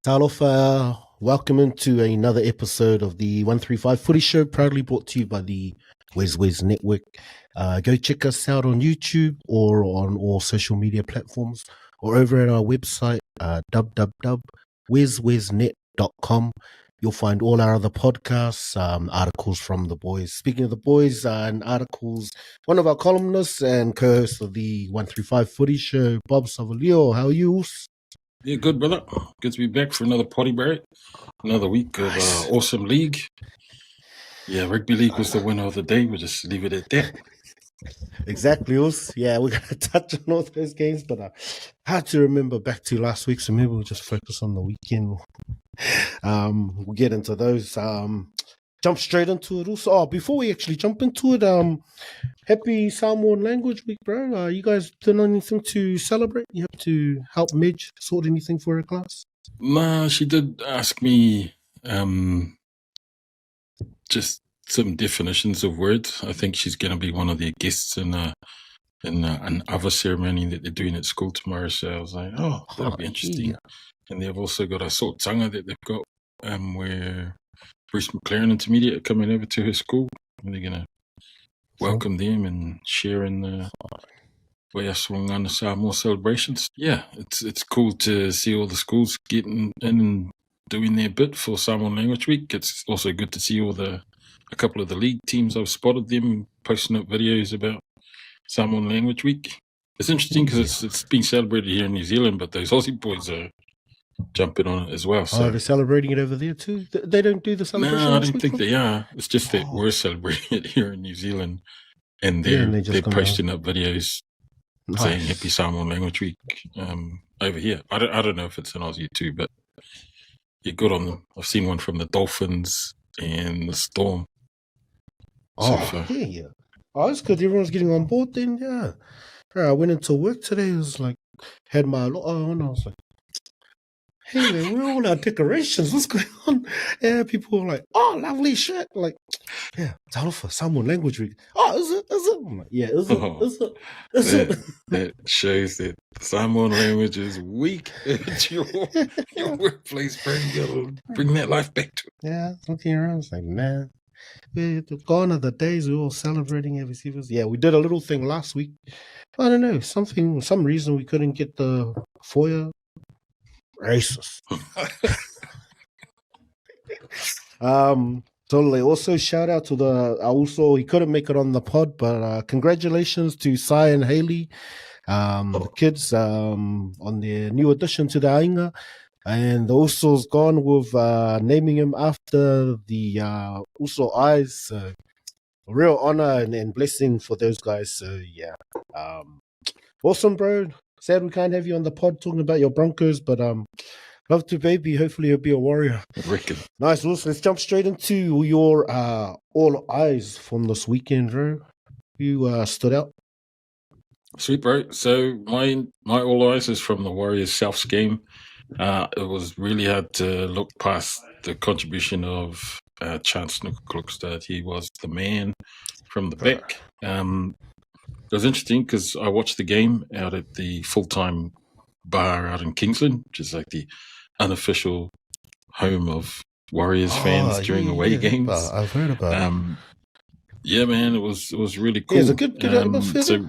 Talofa, welcome into another episode of the 135 Footy Show, proudly brought to you by the WesWes Network. Go check us out on YouTube or on all social media platforms or over at our website, www.weswesnet.com. You'll find all our other podcasts, articles from the boys. Speaking of the boys and articles, one of our columnists and co-host of the 135 Footy Show, Bob Savalio. How are you? Yeah, good, brother. Good to be back for another potty break. Another week of awesome league. Yeah, rugby league was the winner of the day. We'll just leave it at that. Exactly, us. Yeah, we're going to touch on all those games, but I had to remember back to last week, so maybe we'll just focus on the weekend. We'll get into those. Jump straight into it also. Oh, before we actually jump into it, happy Samoan Language Week, bro. You guys doing anything to celebrate? You have to help Midge sort anything for her class? Nah, she did ask me just some definitions of words. I think she's going to be one of the guests in an other ceremony that they're doing at school tomorrow. So I was like, oh, that'll be interesting. Yeah. And they've also got a sort of tanga that they've got where Bruce McLaren Intermediate are coming over to her school. And they're going to welcome them and share in the Waiaswangana Samoa celebrations. Yeah, it's cool to see all the schools getting in and doing their bit for Samoan Language Week. It's also good to see a couple of the league teams. I've spotted them posting up videos about Samoan Language Week. It's interesting because it's being celebrated here in New Zealand, but those Aussie boys are jumping on it as well. So. Oh, they're celebrating it over there too? They don't do the celebration? No, I don't think they are. It's just that we're celebrating it here in New Zealand, and they're posting up videos saying Happy Samoan Language Week over here. I don't know if it's in Aussie too, but you're good on them. I've seen one from the Dolphins and the Storm. Yeah. Oh, it's good. Everyone's getting on board then, yeah. I went into work today. It was like, had my lot on. I was like, hey, man, where are all our decorations? What's going on? Yeah, people were like, oh, lovely shirt. Like, yeah, it's all for Samoan Language Week. Oh, is it? I'm like, yeah, is it? That shows that Samoan language is weak at your workplace. Bring that life back to it. Yeah, looking around, it's like, man, gone are the days we were all celebrating every season. Yeah, we did a little thing last week. I don't know, some reason we couldn't get the foyer. Racist. Totally. Also, shout out to he couldn't make it on the pod, but congratulations to Sai and Haley, the kids, on their new addition to the Ainga. And the Usos gone with naming him after the Uso Eyez. So, a real honor and blessing for those guys. So, yeah. Awesome, bro. Sad we can't have you on the pod talking about your Broncos, but love to, baby. Hopefully you'll be a warrior. Reckon. Nice. Also, let's jump straight into your All Eyez from this weekend, bro. You stood out. Sweet, bro. So my All Eyez is from the Warriors Souths game. It was really hard to look past the contribution of Chance Nuka-Klokstad. He was the man from the back. It was interesting because I watched the game out at the full-time bar out in Queensland, which is like the unofficial home of Warriors fans during away games. I've heard about it. Yeah, man, it was really cool. Yeah, it's a good atmosphere. So,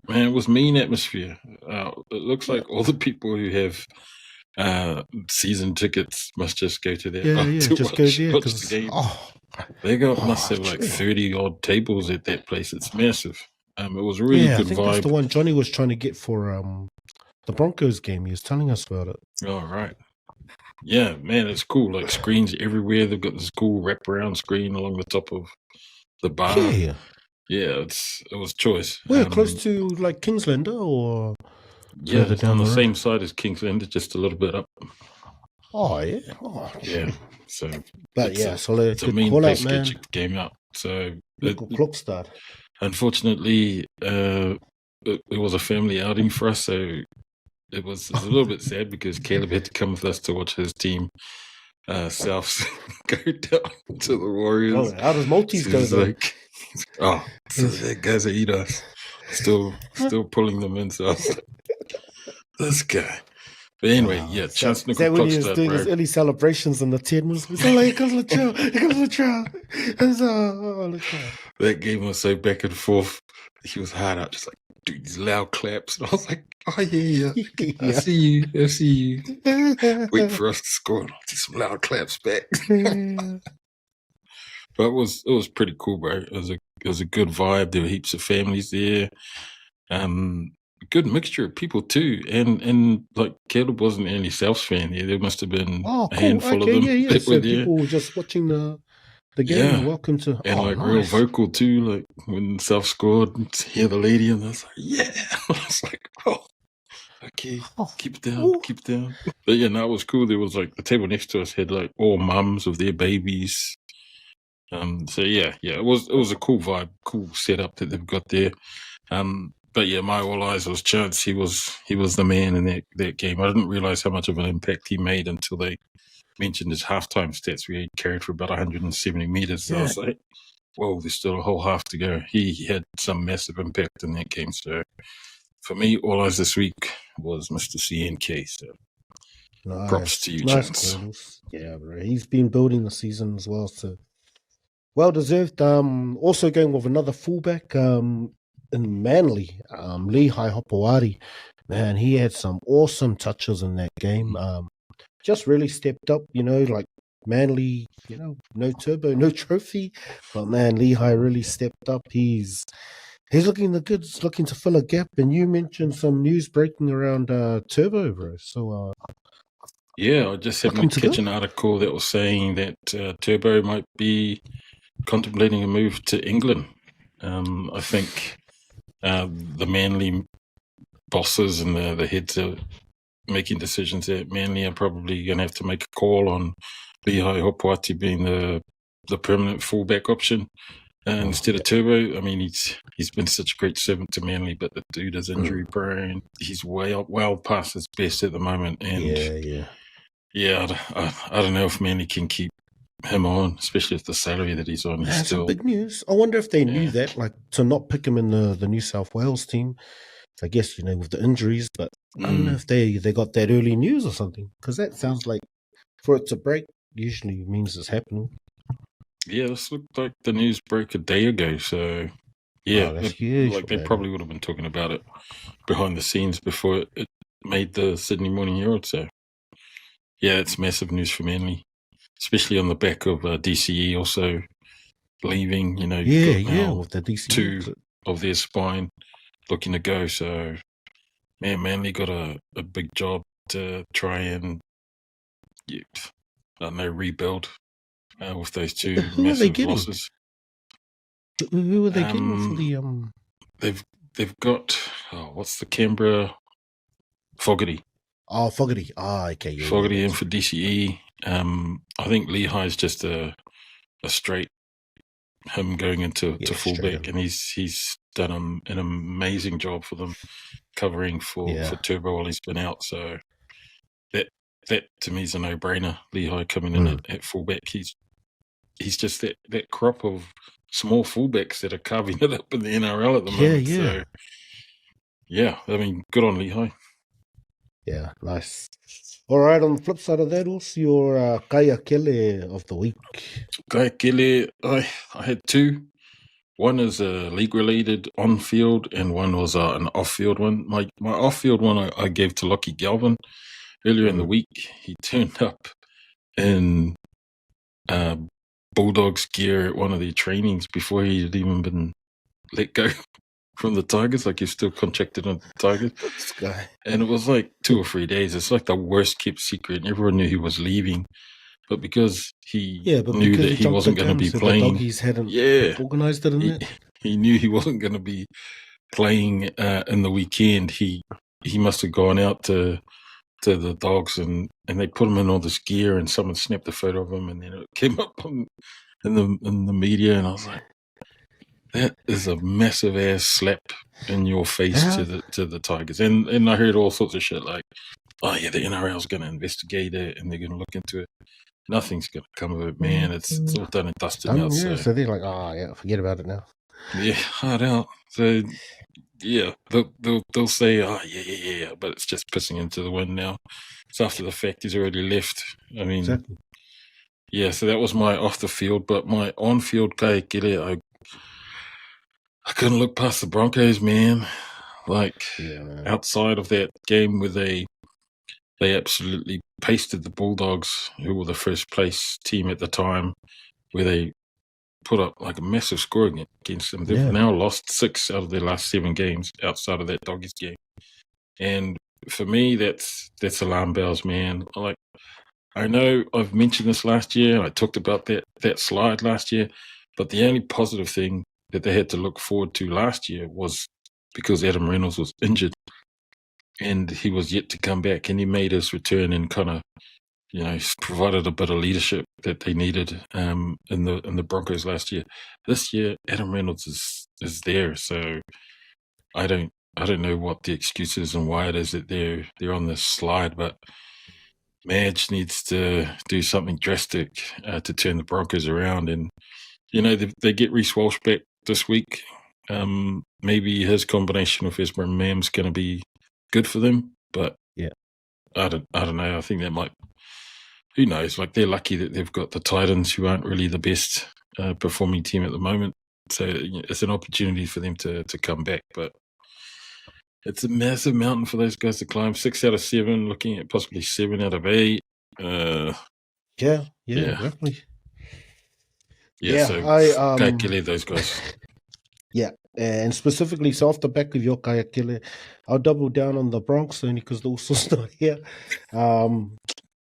man, it was mean atmosphere. It looks like all the people who have season tickets must just go to that watch the game. They must have like 30 odd tables at that place. It's massive. It was a really good I think vibe. That's the one Johnny was trying to get for the Broncos game. He was telling us about it. Oh, right. Yeah, man, it's cool. Like screens everywhere. They've got this cool wraparound screen along the top of the bar. Yeah, it was choice. We're close to like Queensland or it's on the same side as Queensland, just a little bit up. Oh yeah. Yeah. So, but so it's a mean place to get your game out. So Klokstad. Unfortunately, it was a family outing for us, so it was a little bit sad because Caleb had to come with us to watch his team, Souths, go down to the Warriors. Oh, how does Maltese go though? So that guy's a eater. Still pulling them in. So I was like, this guy. But anyway, yeah, Is chance that when he was Nickel doing his early celebrations in the 10 was like, here comes Latrell, here comes Latrell. That game was so back and forth. He was hard out, just like doing these loud claps. And I was like, oh, yeah. I see you. Wait for us to score. And I'll do some loud claps back. But it was pretty cool, bro. It was a good vibe. There were heaps of families there. Good mixture of people too, and like Caleb wasn't any Souths fan here. There must have been a handful of them that so were there. People were just watching the game. And welcome to and real vocal too. Like when South scored, hear the lady, and I was like, yeah. I was like, oh, okay, keep it down. But yeah, no, it was cool. There was like the table next to us had like all mums of their babies. So yeah, it was a cool vibe, cool setup that they've got there. But yeah, my All Eyes was Chance. He was the man in that game. I didn't realize how much of an impact he made until they mentioned his halftime stats where he carried for about 170 meters. So I was like, whoa, there's still a whole half to go. He had some massive impact in that game. So for me, All Eyes this week was Mr. CNK. So props to you, Chance. Calls. Yeah, bro. He's been building the season as well. So well deserved. Also going with another fullback. In Manly, Lehi Hopowari, man, he had some awesome touches in that game. Just really stepped up, like Manly, no turbo, no trophy, but man, Lehi really stepped up. He's looking the goods, looking to fill a gap. And you mentioned some news breaking around Turbo, bro. So yeah, I just happened to catch an article that was saying that Turbo might be contemplating a move to England. I think the Manly bosses and the heads are making decisions that Manly are probably going to have to make a call on Lehi Hopowari being the permanent fullback option instead of Turbo. I mean, he's been such a great servant to Manly, but the dude is injury prone. He's well past his best at the moment, and I don't know if Manly can keep him on, especially with the salary that he's on. That's some big news. I wonder if they knew that, like to not pick him in the New South Wales team. I guess with the injuries, but I don't know if they got that early news or something, because that sounds like for it to break usually means it's happening. Yeah, this looked like the news broke a day ago, so yeah, that's huge. Like they probably would have been talking about it behind the scenes before it made the Sydney Morning Herald. So yeah, it's massive news for Manly, especially on the back of DCE also leaving. With the DCE 2 of their spine looking to go. So man, Manly got a big job to try and rebuild with those 2 massive losses. Who are they getting for the They've got what's the Canberra Fogarty. Oh, Fogarty. Okay. Fogarty in for DCE. I think Lehi's just a straight him going into fullback, and he's done an amazing job for them covering for Turbo while he's been out. So that to me is a no-brainer. Lehi coming in at fullback. He's just that crop of small fullbacks that are carving it up in the NRL at the moment. So yeah, I mean, good on Lehi. Yeah, nice. All right, on the flip side of that, also your Kaea Kele of the week. Kaea Kele, I had 2. One is a league-related on-field, and one was an off-field one. My off-field one I gave to Lockie Galvin earlier in the week. He turned up in Bulldogs gear at one of their trainings before he had even been let go from the Tigers. Like, he's still contracted on the Tigers. This guy. And it was like 2 or 3 days. It's like the worst kept secret. And everyone knew he was leaving. But because he knew that he wasn't going to be playing, organized it in it. He knew he wasn't going to be playing in the weekend. He must have gone out to the Dogs and they put him in all this gear, and someone snapped a photo of him, and then it came up in the media, and I was like, that is a massive ass slap in your face to the Tigers. And I heard all sorts of shit like, oh yeah, the NRL's going to investigate it and they're going to look into it. Nothing's going to come of it, man. It's all done and dusted now. So they're like, forget about it now. Yeah, hard out. So yeah, they'll say, oh, yeah, but it's just pissing into the wind now. It's after the fact he's already left. I mean, Exactly. yeah, so that was my off the field, but my on field Kaea Kele, I couldn't look past the Broncos, man. Like, outside of that game where they absolutely pasted the Bulldogs, who were the first place team at the time, where they put up like a massive score against them. They've now lost 6 out of their last 7 games outside of that Doggies game. And for me, that's alarm bells, man. Like, I know I've mentioned this last year. I talked about that slide last year, but the only positive thing that they had to look forward to last year was because Adam Reynolds was injured and he was yet to come back, and he made his return and kind of, provided a bit of leadership that they needed in the Broncos last year. This year, Adam Reynolds is there, so I don't know what the excuse is and why it is that they're on this slide, but Madge needs to do something drastic to turn the Broncos around. And, they get Reece Walsh back this week. Maybe his combination with Ezra Mam's going to be good for them, but I don't know. I think that might, who knows? Like, they're lucky that they've got the Titans, who aren't really the best performing team at the moment. So it's an opportunity for them to come back, but it's a massive mountain for those guys to climb. 6 out of 7, looking at possibly 7 out of 8. Definitely. So Kaea Kele, those guys. Yeah, and specifically, so off the back of your Kaea Kele, I'll double down on the Bronx only because the Usos not here.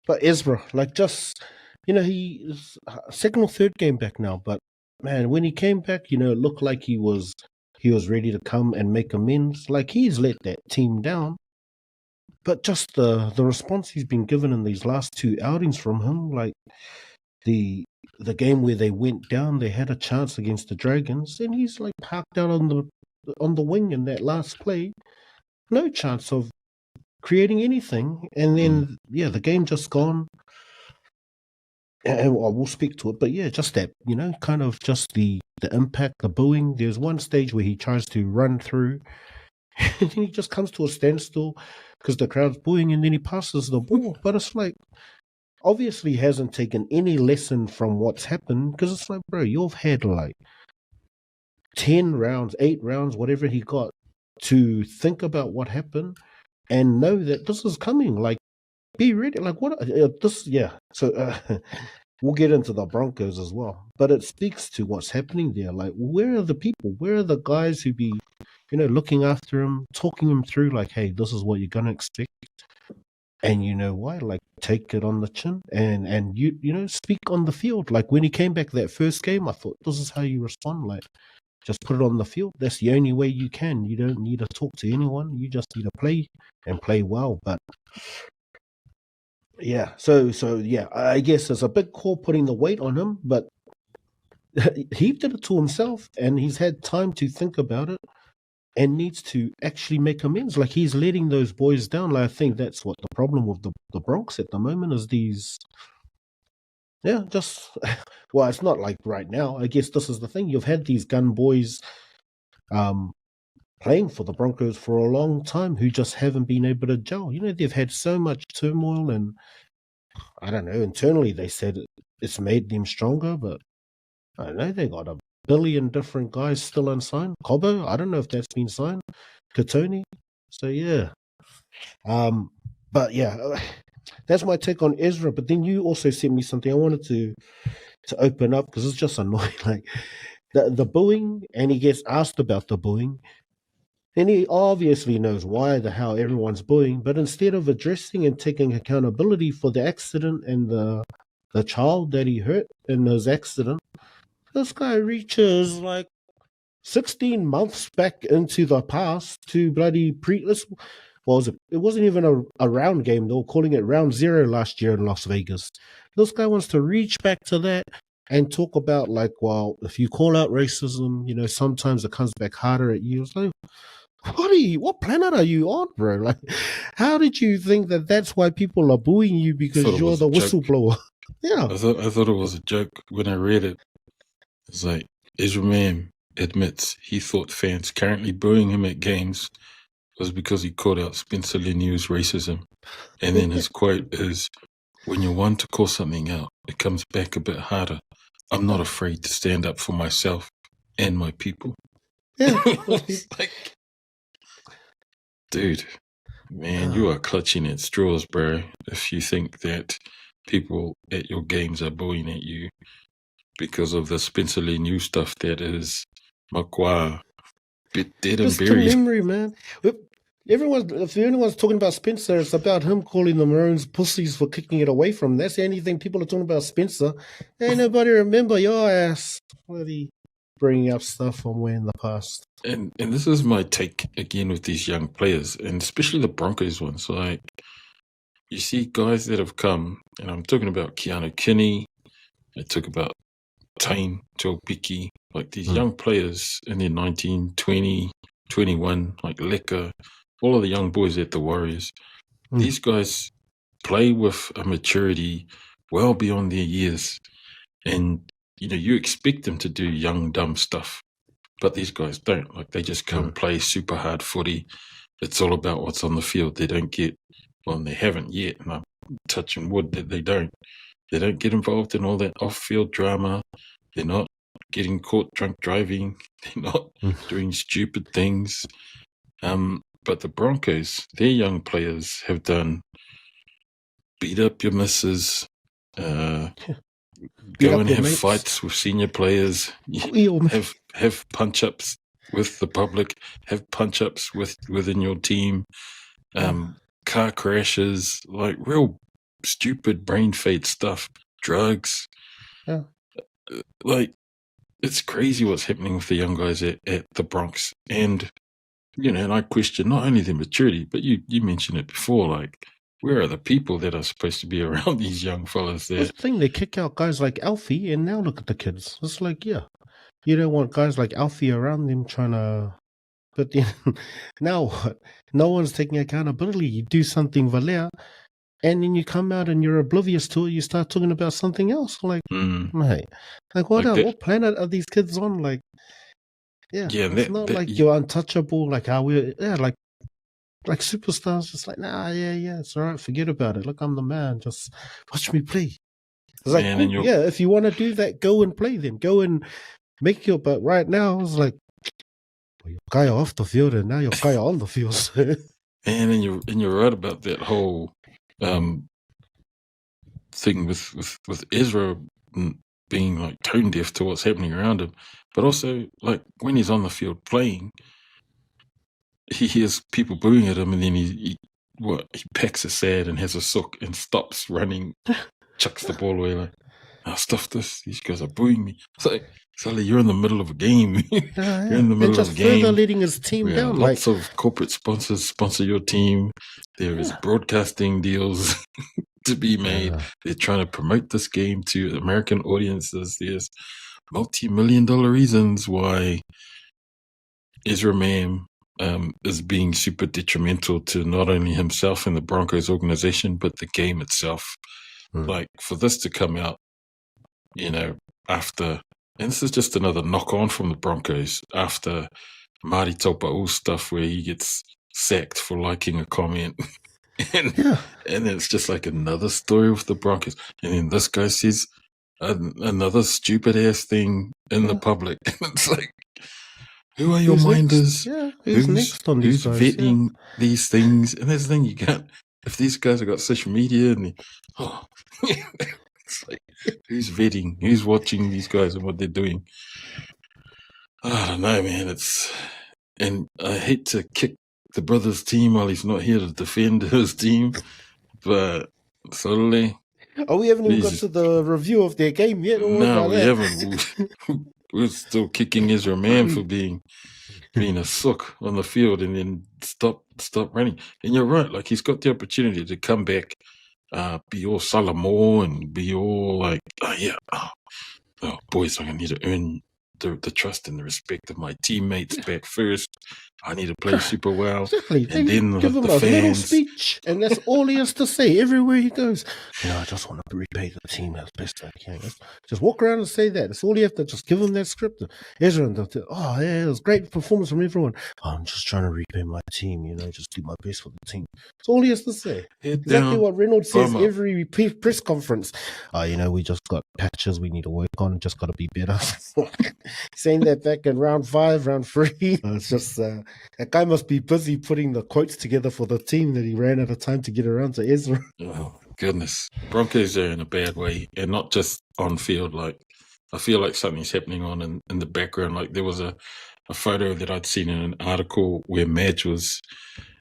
But Ezra, like, just, he is second or third game back now, but man, when he came back, it looked like he was ready to come and make amends. Like, he's let that team down, but just the response he's been given in these last 2 outings from him, like the game where they went down, they had a chance against the Dragons, and he's like parked out on the wing in that last play, no chance of creating anything, and then the game just gone. And we'll speak to it, but just that, kind of just the impact, the booing. There's one stage where he tries to run through, and then he just comes to a standstill because the crowd's booing, and then he passes the ball. But it's like, obviously he hasn't taken any lesson from what's happened, because it's like, bro, you've had like 10 rounds, 8 rounds, whatever he got, to think about what happened and know that this is coming. Like, be ready. Like, what this? Yeah. So we'll get into the Broncos as well, but it speaks to what's happening there. Like, where are the people? Where are the guys who be, looking after him, talking him through? Like, hey, this is what you're gonna expect, and you know why? Like, take it on the chin, and you speak on the field. Like, when he came back that first game, I thought, this is how you respond. Like, just put it on the field. That's the only way you can. You don't need to talk to anyone. You just need to play and play well. But I guess it's a big call putting the weight on him, but he did it to himself, and he's had time to think about it and needs to actually make amends. Like, he's letting those boys down. Like, I think that's what the problem with the Bronx at the moment is. These, well, it's not like right now. I guess this is the thing. You've had these gun boys playing for the Broncos for a long time who just haven't been able to gel. They've had so much turmoil, and I don't know, internally they said it's made them stronger, but I don't know, they got a billion different guys still unsigned. Cobo, I don't know if that's been signed. Katoni. So but that's my take on Ezra. But then you also sent me something I wanted to open up, because it's just annoying. Like, the booing, and he gets asked about the booing, and he obviously knows how everyone's booing, but instead of addressing and taking accountability for the accident and the child that he hurt in his accident, this guy reaches like 16 months back into the past to bloody it wasn't even a round game. They were calling it round 0 last year in Las Vegas. This guy wants to reach back to that and talk about, like, well, if you call out racism, sometimes it comes back harder at you. It's like, what planet are you on, bro? Like, how did you think that that's why people are booing you, because you're the whistleblower? I thought it was a joke when I read it. It's like, Ezra Mam, admits he thought fans currently booing him at games was because he called out Spencer Leniu's racism. And then his quote is, "When you're one to call something out, it comes back a bit harder. I'm not afraid to stand up for myself and my people." Yeah. It's like, dude, man, you are clutching at straws, bro. If you think that people at your games are booing at you because of the Spencer Leniu stuff that is makwa, bit dead and Distant buried. memory, man. If anyone's talking about Spencer, it's about him calling the Maroons pussies for kicking it away from him. That's the only thing people are talking about Spencer. Ain't nobody remember your ass. Bloody bringing up stuff from way in the past. And this is my take again with these young players, and especially the Broncos ones. Like, you see guys that have come, and I'm talking about Keanu Kinney, I talk about Tane, Joe Picky, like these young players in their 19, 20, 21, like Leka, all of the young boys at the Warriors. These guys play with a maturity well beyond their years. And, you know, you expect them to do young, dumb stuff. But these guys don't. Like, they just come play super hard footy. It's all about what's on the field. They don't get, well, they haven't yet, and I'm touching wood that they don't. They don't get involved in all that off-field drama. They're not getting caught drunk driving. They're not doing stupid things. But the Broncos, their young players have done beat up your missus, go and have fights with senior players, have punch-ups with the public, have punch-ups within your team, car crashes, like real stupid brain fade stuff, drugs. Like, it's crazy what's happening with the young guys at the Bronx. And, you know, and I question not only their maturity, but you mentioned it before, like, where are the people that are supposed to be around these young fellas there? That's the thing, they kick out guys like Alfie, and now look at the kids. It's like, yeah, you don't want guys like Alfie around them trying to... But then, now what? No one's taking accountability. You do something valea, and then you come out and you're oblivious to it. You start talking about something else. Like, mate, like what what planet are these kids on? Like, it's not like you're untouchable. Like how we're like superstars. Just like, nah, it's all right. Forget about it. Look, I'm the man. Just watch me play. It's like, cool. If you want to do that, go and play. Then go and make your. But right now, it's like, you're Kaea off the field, and now you're Kaea on the field. And you're right about that whole thing with Ezra being like tone deaf to what's happening around him, but also like when he's on the field playing, he hears people booing at him, and then he packs a sad and has a sook and stops running, chucks the ball away like, "Oh, stuff this. These guys are booing me." It's like, Sully, you're in the middle of a game. You're in the middle of a game. Further letting his team down. Lots of corporate sponsors sponsor your team. There is broadcasting deals to be made. They're trying to promote this game to American audiences. There's multi-million-dollar reasons why Ezra Mam is being super detrimental to not only himself and the Broncos organization, but the game itself. Like, for this to come out, you know, after... And this is just another knock-on from the Broncos after Marty Taupa'u stuff where he gets sacked for liking a comment. And then it's just like another story with the Broncos. And then this guy says another stupid-ass thing in the public. And it's like, who are your minders? Who's next on these guys? Who's vetting these things? And that's the thing, you can't... If these guys have got social media and it's like, who's vetting? Who's watching these guys and what they're doing? I don't know, man. And I hate to kick the brother's team while he's not here to defend his team, but slowly. Oh, we haven't even got to the review of their game yet. No, we haven't. We're still kicking Ezra Mam for being a sook on the field and then stop running. And you're right, like, he's got the opportunity to come back, be all Salamor and be all like, boys, I'm going to need to earn the trust and the respect of my teammates back first. I need to play super well. Exactly. And They then give him the a little fans. speech, and that's all he has to say everywhere he goes. I just want to repay the team as best I can. Just walk around and say that. That's all you have to just give him that script. Ezra, and it was great performance from everyone. I'm just trying to repay my team, just do my best for the team. That's all he has to say. Exactly what Reynolds says every press conference. We just got patches we need to work on. Just got to be better. Saying that back in round 5, round 3. It's just that guy must be busy putting the quotes together for the team that he ran out of time to get around to Ezra. Oh, goodness. Broncos are in a bad way, and not just on field. Like, I feel like something's happening on in the background. Like, there was a photo that I'd seen in an article where Madge was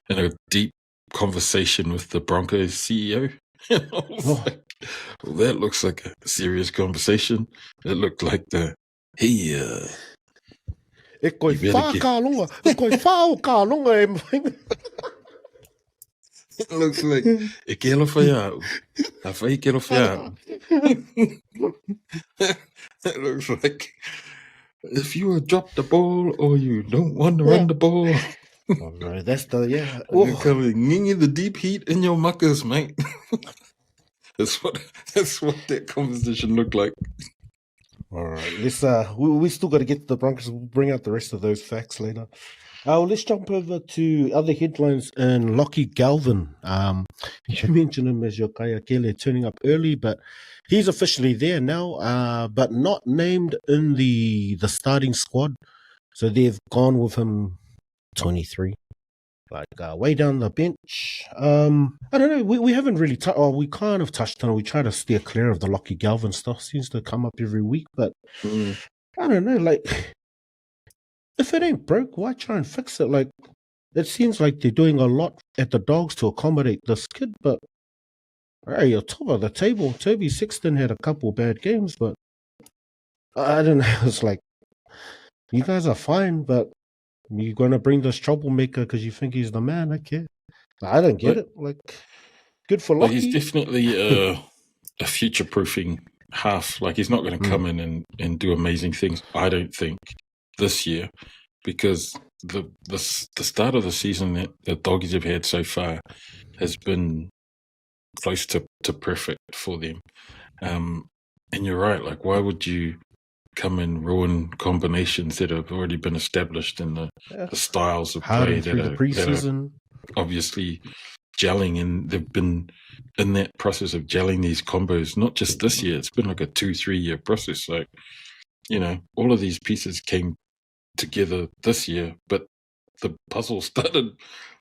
in a deep conversation with the Broncos CEO. And I was like, well, that looks like a serious conversation. It looked like hey, it looks like e ke alo whai au. A whai ke alo whai au. It looks like if you drop the ball or you don't want to run the ball. Oh no, that's the You're coming in the deep heat in your muckers, mate. That's what that conversation looked like. All right, let's we still got to get to the Broncos. We'll bring out the rest of those facts later. Let's jump over to other headlines in Lockie Galvin. You mentioned him as your Kaea Kele turning up early, but he's officially there now, but not named in the starting squad. So they've gone with him 23. Way down the bench. I don't know. We haven't really we kind of touched on it. We try to steer clear of the Lockie Galvin stuff. Seems to come up every week, but I don't know. Like, if it ain't broke, why try and fix it? Like, it seems like they're doing a lot at the Dogs to accommodate this kid, but you're top of the table. Toby Sexton had a couple bad games, but I don't know. It's like, you guys are fine, but you're going to bring this troublemaker because you think he's the man. Okay. I don't get it. Like, good for Lockie. He's definitely a future-proofing half. Like, he's not going to come in and do amazing things, I don't think, this year, because the start of the season that the Doggies have had so far has been close to perfect for them. And you're right. Like, why would you come and ruin combinations that have already been established in the styles of play that are obviously gelling, and they've been in that process of gelling these combos not just this year. It's been like a 2-3 year process. Like, all of these pieces came together this year, but the puzzle started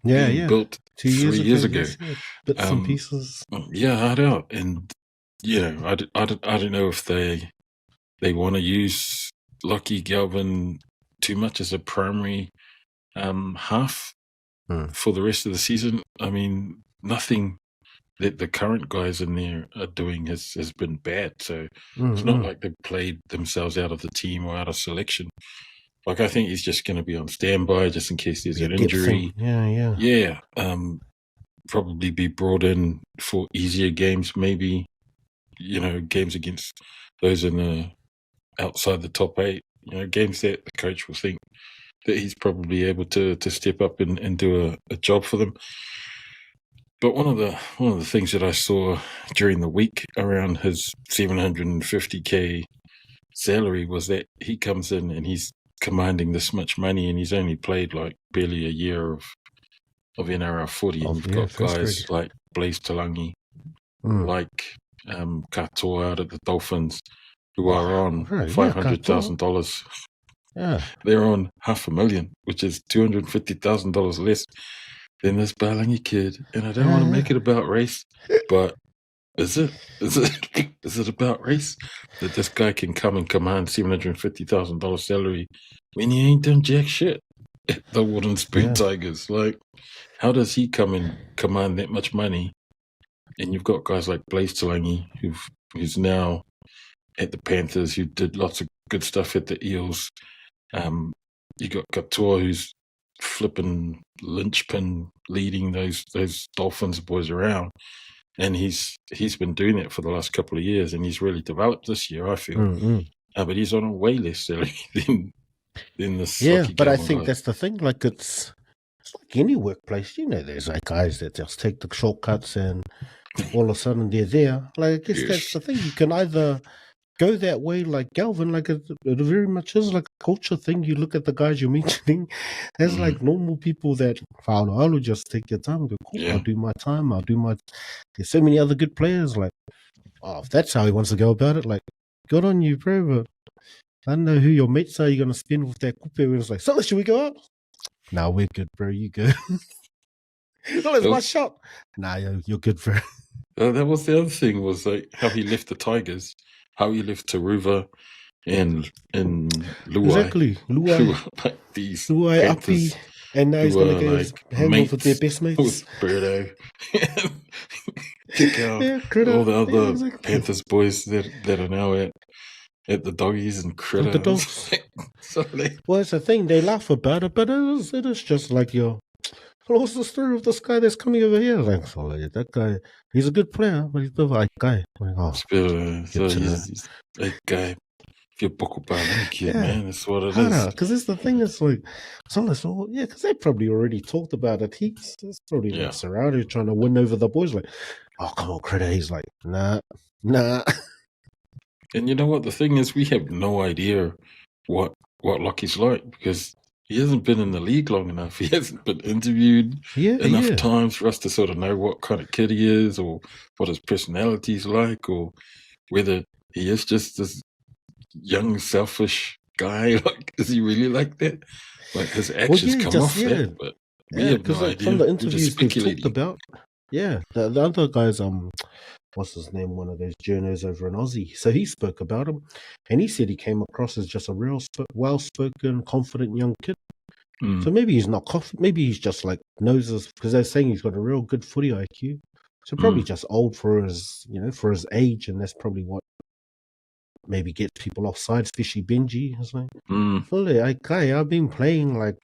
being built 3 years ago. Bits and pieces. I don't. And I don't know if they want to use Lockie Galvin too much as a primary half for the rest of the season. I mean, nothing that the current guys in there are doing has been bad. So it's not like they've played themselves out of the team or out of selection. Like, I think he's just going to be on standby just in case there's an injury. Yeah. Probably be brought in for easier games, maybe, games against those in the outside the top 8, games that the coach will think that he's probably able to step up and do a job for them. But one of the things that I saw during the week around his $750K salary was that he comes in and he's commanding this much money, and he's only played like barely a year of NRL footy. And you've got guys like Blaise Talangi, like Katoa out at the Dolphins, who are on $500,000. Yeah, they're on $500,000, which is $250,000 less than this Balangi kid. And I don't want to make it about race, but is it about race that this guy can come and command $750,000 salary when he ain't done jack shit at the Wooden Spoon Tigers? Like, how does he come and command that much money? And you've got guys like Blaise Talangi, who's now at the Panthers, who did lots of good stuff at the Eels. You got Katoa, who's flipping linchpin, leading those Dolphins boys around, and he's been doing that for the last couple of years, and he's really developed this year, I feel. but he's on a way less salary than this Yeah, Lockie but I Galvin think guy. that's the thing. Like it's like any workplace, there's like guys that just take the shortcuts and all of a sudden they're there. Like I guess that's the thing. You can either go that way like Galvin, like it very much is like a culture thing. You look at the guys you're mentioning as like normal people that I'll just take your time, go, cool, Yeah. I'll do my time, there's so many other good players, like, if that's how he wants to go about it, like, good on you, bro, but I don't know who your mates are you're going to spend with that coupe. Where it's like, so should we go out? Nah, we're good, bro, you go. No, it's my shot. Nah, you're good, bro. That was the other thing, was like how he left the Tigers, how he left Taruva and Luai. Exactly. Luai, like these Luai, Panthers, Api, and now he's going to go like hang off with their best mates. With Birdo. Kick out all the other Panthers boys that are now at the Doggies and Critter. The Dogs. Well, it's the thing, they laugh about it, but it is just like what's the story of this guy that's coming over here? Like, so that guy, he's a good player, but he's the right guy. Like, he's a guy. If you're buckle kid, man, that's what it is. Because it's the thing, it's like, because they probably already talked about it heaps. It's probably like Serrano trying to win over the boys, like, oh, come on, Critter. He's like, nah. And you know what? The thing is, we have no idea what Lockie's like, because he hasn't been in the league long enough. He hasn't been interviewed enough times for us to sort of know what kind of kid he is, or what his personality is like, or whether he is just this young, selfish guy. Like, is he really like that? Like, his actions come off that, but we have no idea. From the interviews they've talked about, the other guys, what's his name? One of those journos over in Aussie. So he spoke about him, and he said he came across as just a real well-spoken, confident young kid. So maybe he's not confident. Maybe he's just like noses, because they're saying he's got a real good footy IQ. So probably just old for his, for his age, and that's probably what maybe gets people offside, especially Benji. It's like, I've been playing like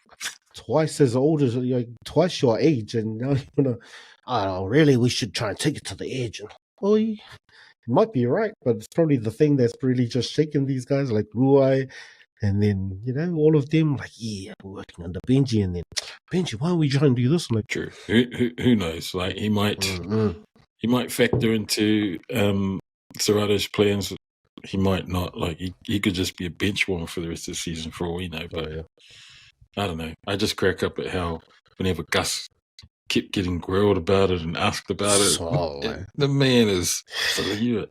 twice as old as, twice your age, and now you're gonna, really, we should try and take it to the edge. And, well, you might be right, but it's probably the thing that's really just shaking these guys, like Ruai, and then, all of them, like, we're working under Benji, and then, Benji, why don't we try and do this? Like, true. Who knows? Like, he might factor into Serrato's plans. He might not. Like, he could just be a bench warmer for the rest of the season, for all we know. But I don't know. I just crack up at how whenever Gus kept getting grilled about it and asked about it, the man is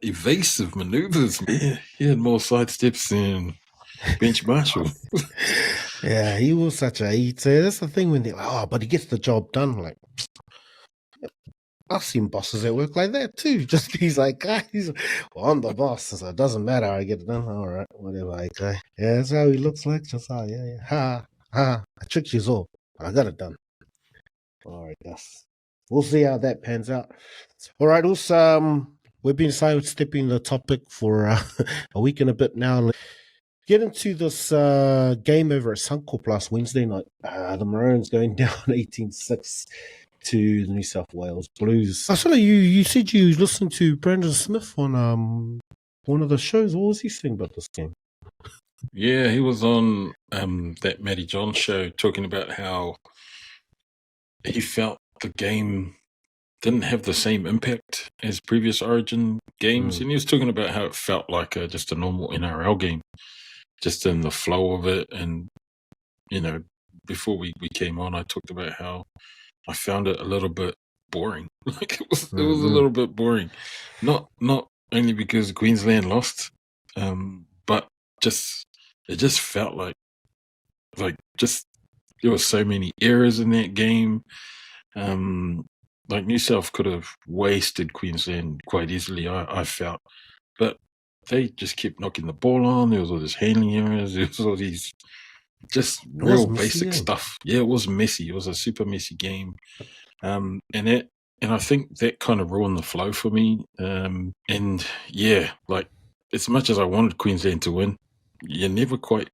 evasive maneuvers, man. He had more sidesteps than bench Marshall. Yeah, he was such a eater. That's the thing when they're like, but he gets the job done. Like, I've seen bosses at work like that too. Just he's like, guys, well, I'm the boss, so it doesn't matter. I get it done. All right, whatever. Okay, that's how he looks like. Just ha. I tricked you all, but I got it done. All right, Gus. We'll see how that pans out. All right, also, we've been sidestepping the topic for a week and a bit now. Get into this game over at Suncorp last Wednesday night. The Maroons going down 18-6 to the New South Wales Blues. I saw you said you listened to Brandon Smith on one of the shows. What was he saying about this game? Yeah, he was on that Matty John show talking about how he felt the game didn't have the same impact as previous Origin games. And he was talking about how it felt like just a normal NRL game, just in the flow of it. And, before we came on, I talked about how I found it a little bit boring. Like, it was a little bit boring. Not only because Queensland lost, but it just felt like there were so many errors in that game. Like, New South could have wasted Queensland quite easily, I felt. But they just kept knocking the ball on. There was all these handling errors. There was all these just real basic stuff. Yeah, it was messy. It was a super messy game. And I think that kind of ruined the flow for me. Like, as much as I wanted Queensland to win, you never quite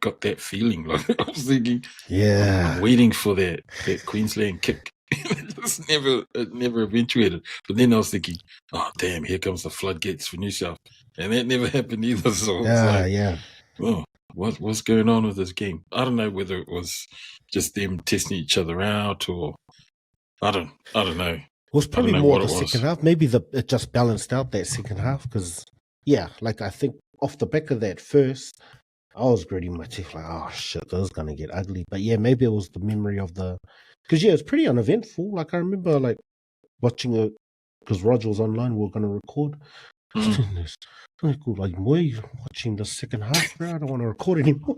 got that feeling. Like, I was thinking, I'm waiting for that Queensland kick it never eventuated. But then I was thinking, oh damn, here comes the floodgates for New South, and that never happened either. So it's like, oh, what's going on with this game? I don't know whether it was just them testing each other out, or I don't know. It was probably more the second half. Maybe it just balanced out that second half because, like I think off the back of that first, I was pretty much like, oh shit, this is gonna get ugly. But yeah, maybe it was the memory of because it's pretty uneventful. Like I remember like watching it because Roger was online. We were gonna record. Like boy, watching the second half, bro. I don't want to record anymore.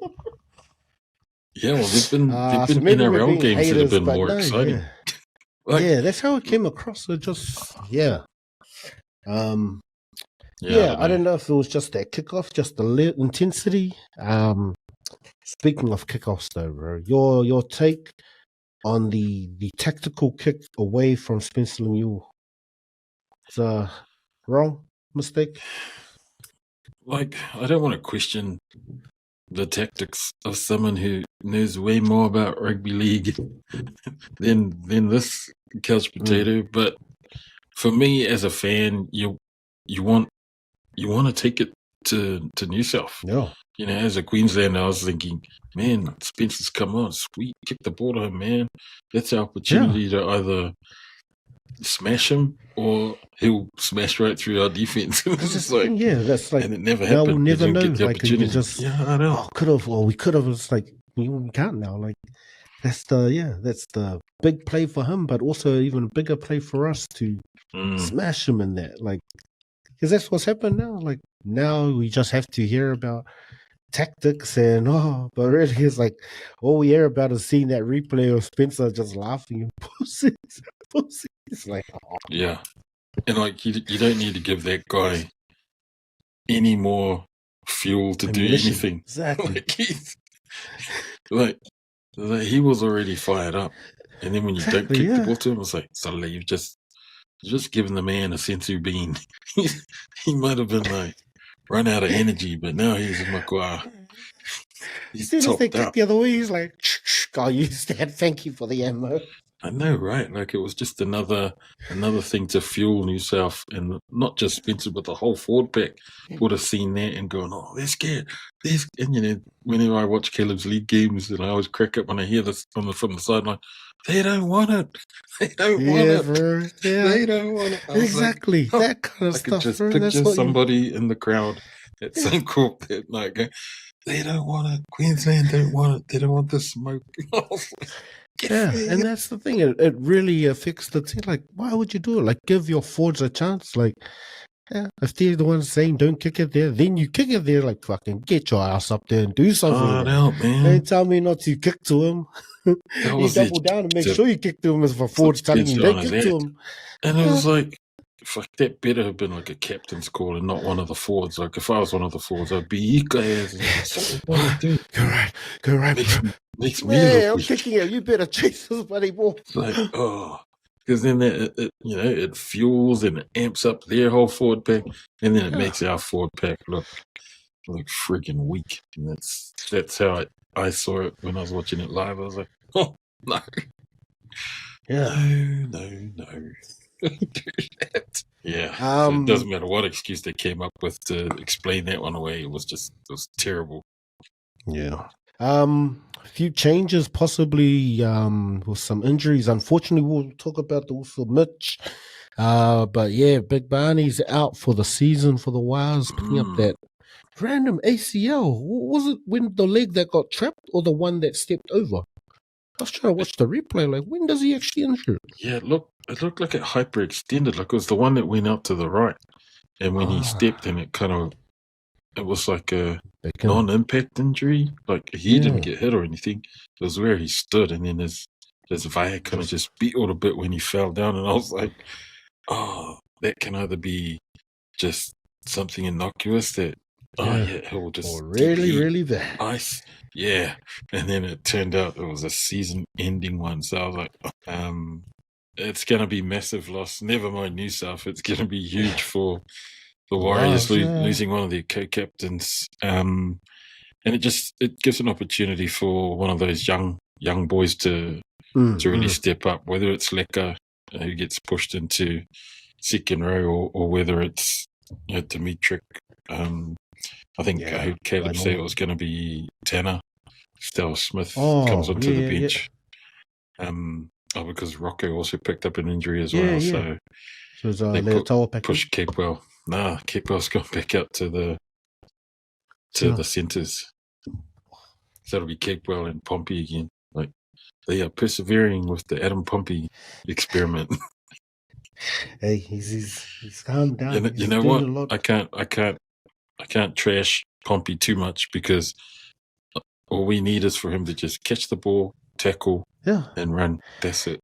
Yeah, well, there've been NRL games haters, that have been more exciting. Yeah. That's how it came across. It just I don't know if it was just that kickoff, just the intensity. Speaking of kickoffs, though, bro, your take on the tactical kick away from Spencer Lemieux. It's a wrong mistake. Like, I don't want to question the tactics of someone who knows way more about rugby league than this couch potato, but for me as a fan, you want to take it to New South. Yeah. You know, as a Queenslander, I was thinking, man, Spencer's come on, sweet, kick the ball to him, man. That's our opportunity to either smash him or he'll smash right through our defense. It's like, that's like, and it never happened. We'll never know. Like, I know. We could have. It's like we can't now. Like that's the big play for him, but also even bigger play for us to smash him in that. Like, because that's what's happened now. Like now we just have to hear about tactics but really it's like all we hear about is seeing that replay of Spencer just laughing and pussies. It's like yeah, and like you don't need to give that guy any more fuel to do anything. Exactly. Like he was already fired up, and then when you don't kick the ball to him, it's like suddenly you've just given the man a sensu bean. He might have been like run out of energy, but now he's in Makua. As soon as they kick the other way, he's like, I'll use that. Thank you for the ammo. I know, right? Like it was just another thing to fuel New South, and not just Spencer, but the whole forward pack would have seen that and gone, "Oh, they're scared." And you know, whenever I watch Caleb's league games, and I always crack up when I hear this from the sideline. They don't want it. They don't want it. Bro. Yeah. They don't want it. Exactly. Like, that kind of stuff. I could just picture somebody in the crowd at Suncorp that night going, "They don't want it. Queensland don't want it. They don't want the smoke." And that's the thing. It really affects the team. Like, why would you do it? Like, give your forwards a chance. Like, if they're the ones saying don't kick it there, then you kick it there. Like, fucking get your ass up there and do something. Man. Don't tell me not to kick to him. You double down and make sure you kick to him as a forward telling you don't kick to him. And it was like, fuck, that better have been like a captain's call and not one of the forwards. Like, if I was one of the forwards, I'd be Go right. Makes me look I'm weak. kicking it. You better chase this bloody ball. It's like, because then it fuels and it amps up their whole forward pack, and then it makes our forward pack look freaking weak. And that's how I saw it when I was watching it live. I was like, oh no, no. Yeah, so it doesn't matter what excuse they came up with to explain that one away. It was terrible. Yeah. A few changes possibly with some injuries. Unfortunately, we'll talk about also Mitch. But yeah, Big Barney's out for the season for the Wires, picking up that random ACL. Was it when the leg that got trapped or the one that stepped over? I was trying to watch the replay. Like, when does he actually injure it? Yeah, it looked like it hyperextended. Like it was the one that went out to the right, and when he stepped, and it was like a non-impact injury. Like he didn't get hit or anything. It was where he stood, and then his via kind of just beat a bit when he fell down. And I was like, oh, that can either be just something innocuous that it will just really bad ice. Yeah, and then it turned out it was a season-ending one. So I was like, it's going to be massive loss. Never mind New South. It's going to be huge for the Warriors losing one of their co-captains. And it gives an opportunity for one of those young boys to to really step up, whether it's Leka who gets pushed into second row or whether it's Dimitri. I think I heard Caleb say it was going to be Tana. Stella Smith comes onto the bench. Because Rocco also picked up an injury as well. So they push Capewell. Capewell's gone back out to the centres. So it'll be Capewell and Pompey again. Like they are persevering with the Adam Pompey experiment. Hey, he's calmed down. You know what? I can't trash Pompey too much because all we need is for him to just catch the ball, tackle, and run. That's it.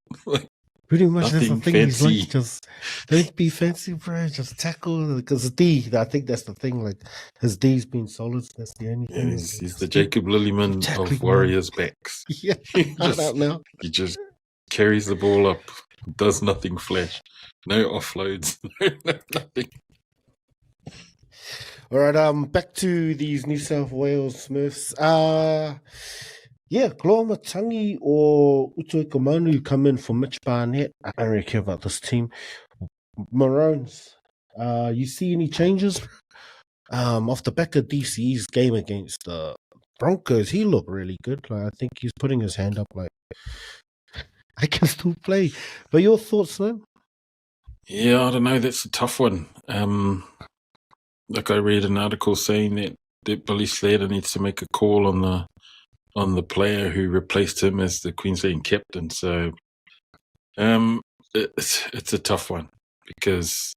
Pretty much that's the thing. He's like, just don't be fancy, bro. Just tackle. Because I think that's the thing. Like his D's been solid. That's the only thing. He's the Jacob Lillyman of Warriors backs. He just carries the ball up, does nothing flash, no offloads, nothing. All right, back to these New South Wales Smurfs. Gloamatangi or Utuika Manu come in for Mitch Barnett. I don't really care about this team. Maroons, you see any changes? Off the back of DCE's game against the Broncos, he looked really good. Like, I think he's putting his hand up like, I can still play. But your thoughts, man? Yeah, I don't know. That's a tough one. Like I read an article saying that Billy Slater needs to make a call on the player who replaced him as the Queensland captain. So it's a tough one because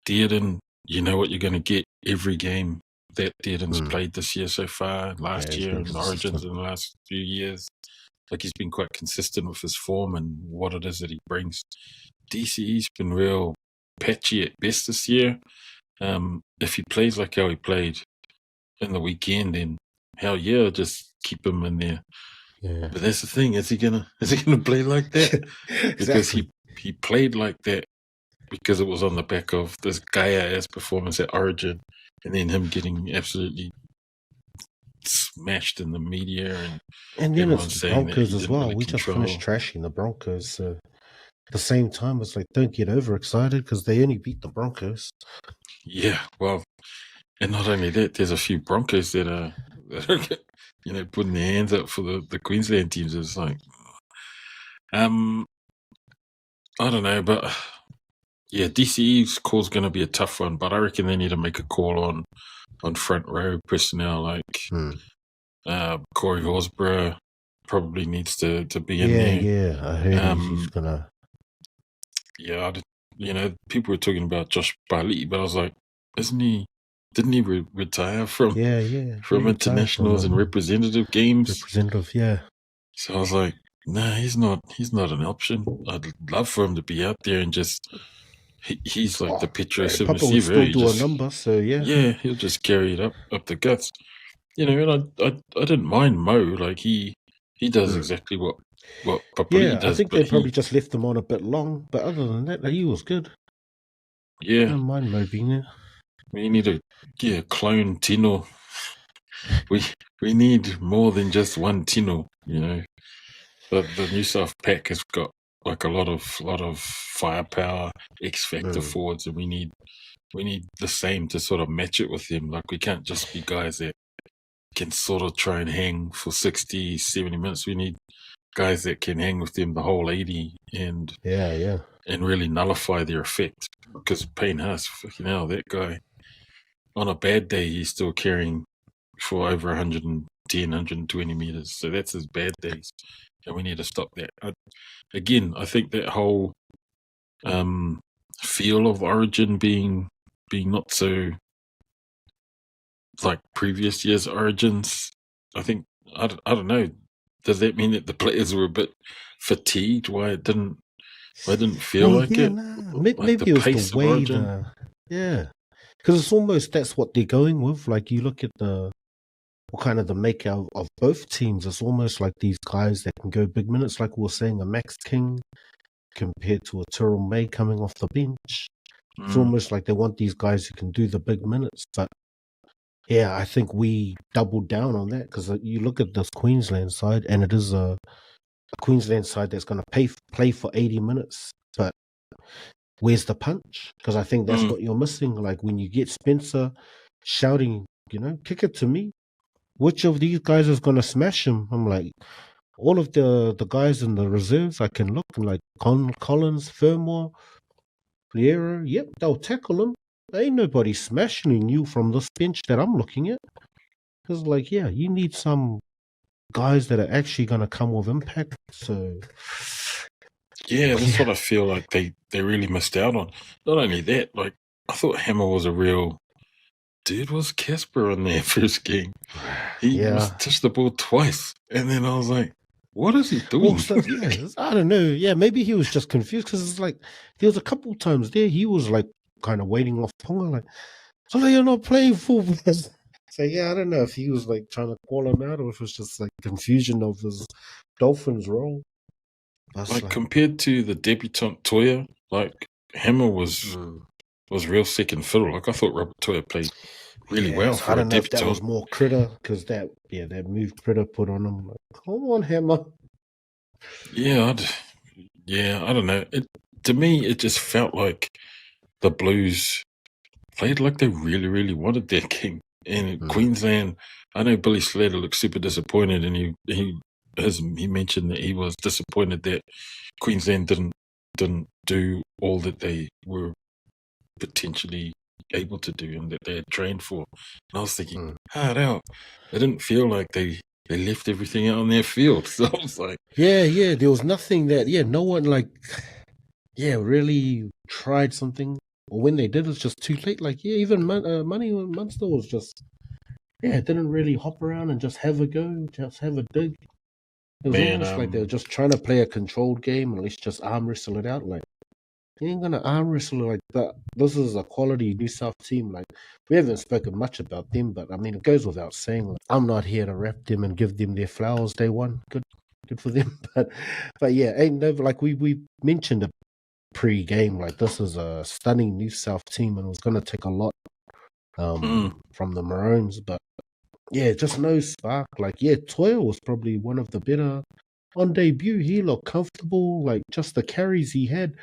Dearden, you know what you're going to get every game that Dearden's played this year so far, last year and Origins in the last few years. Like he's been quite consistent with his form and what it is that he brings. DCE's been real patchy at best this year. If he plays like how he played in the weekend, then hell yeah, just keep him in there. Yeah. But that's the thing, is he gonna play like that? Because he played like that because it was on the back of this Kaea performance at Origin and then him getting absolutely smashed in the media and then it's the Broncos as well. We just finished trashing the Broncos, so at the same time it's like don't get overexcited because they only beat the Broncos. Yeah, well, and not only that, there's a few Broncos that are putting their hands up for the Queensland teams. It's like, I don't know, but yeah, DCE's call's going to be a tough one. But I reckon they need to make a call on front row personnel, like Corey Horsburgh probably needs to be in there. Yeah, I heard he's gonna. Yeah, people were talking about Josh Barley, but I was like, didn't he retire from internationals and representative games? Yeah. So I was like, nah, he's not an option. I'd love for him to be out there and just he's like the Petro receiver. Still do a number, so yeah, he'll just carry it up the guts. And I didn't mind Mo. Like he does exactly what Papali'i does. I think they probably just left him on a bit long, but other than that, he was good. Yeah, I don't mind Mo being there. We need a clone Tino. We need more than just one Tino, But the New South pack has got like a lot of firepower, X factor forwards, and we need the same to sort of match it with them. Like we can't just be guys that can sort of try and hang for 60, 70 minutes. We need guys that can hang with them the whole 80 and really nullify their effect. Because Payne Haas, fucking hell, that guy, on a bad day, he's still carrying for over 110, 120 meters. So that's his bad days. And we need to stop that. I think that whole feel of Origin being not so like previous year's Origins, I think, I don't know, does that mean that the players were a bit fatigued? Why it didn't feel like it? Maybe it was the way because it's almost that's what they're going with. Like you look at the makeup of both teams. It's almost like these guys that can go big minutes, like we were saying, a Max King compared to a Tyrrell May coming off the bench. It's almost like they want these guys who can do the big minutes. But yeah, I think we doubled down on that because you look at this Queensland side, and it is a a Queensland side that's going to play for 80 minutes, but where's the punch? Because I think that's what you're missing. Like when you get Spencer shouting, kick it to me. Which of these guys is going to smash him? I'm like, all of the guys in the reserves, I can look like Collins, Fermor, Liera. Yep, they'll tackle him. There ain't nobody smashing you from this bench that I'm looking at. Because, you need some guys that are actually going to come with impact. So, yeah, that's what I feel like they really missed out on. Not only that, I thought Hammer was a real dude. Was Casper in their first game? He touched the ball twice, and then I was like, what is he doing? I don't know. Yeah, maybe he was just confused because it's like there was a couple times there he was like kind of waiting off Ponga, like, so you're not playing football. So I don't know if he was like trying to call him out or if it was just like confusion of his Dolphins role. Compared to the debutant Toya, Hammer was real second fiddle. I thought Rabbitohs played really well for I don't a know debutant. If that was more Critter because that move Critter put on him. Like, come on, Hammer. Yeah, I don't know. To me, it just felt like the Blues played like they really, really wanted that game. And Queensland, I know Billy Slater looked super disappointed, and he mentioned that he was disappointed that Queensland didn't do all that they were potentially able to do and that they had trained for. And I was thinking, hard out. It didn't feel like they left everything out on their field. So I was like, yeah, there was nothing that no one really tried something, or when they did, it's just too late. Even Money Munster was just didn't really hop around and just have a go, just have a dig. It was almost like they were just trying to play a controlled game and let's just arm wrestle it out. Like, you ain't gonna arm wrestle like that. This is a quality New South team. Like, we haven't spoken much about them, but I mean, it goes without saying. Like, I'm not here to rep them and give them their flowers. They won, good for them. But ain't no we mentioned it pre-game. Like, this is a stunning New South team, and it was gonna take a lot from the Maroons, but just no spark. Toya was probably one of the better on debut. He looked comfortable. Like, just the carries he had.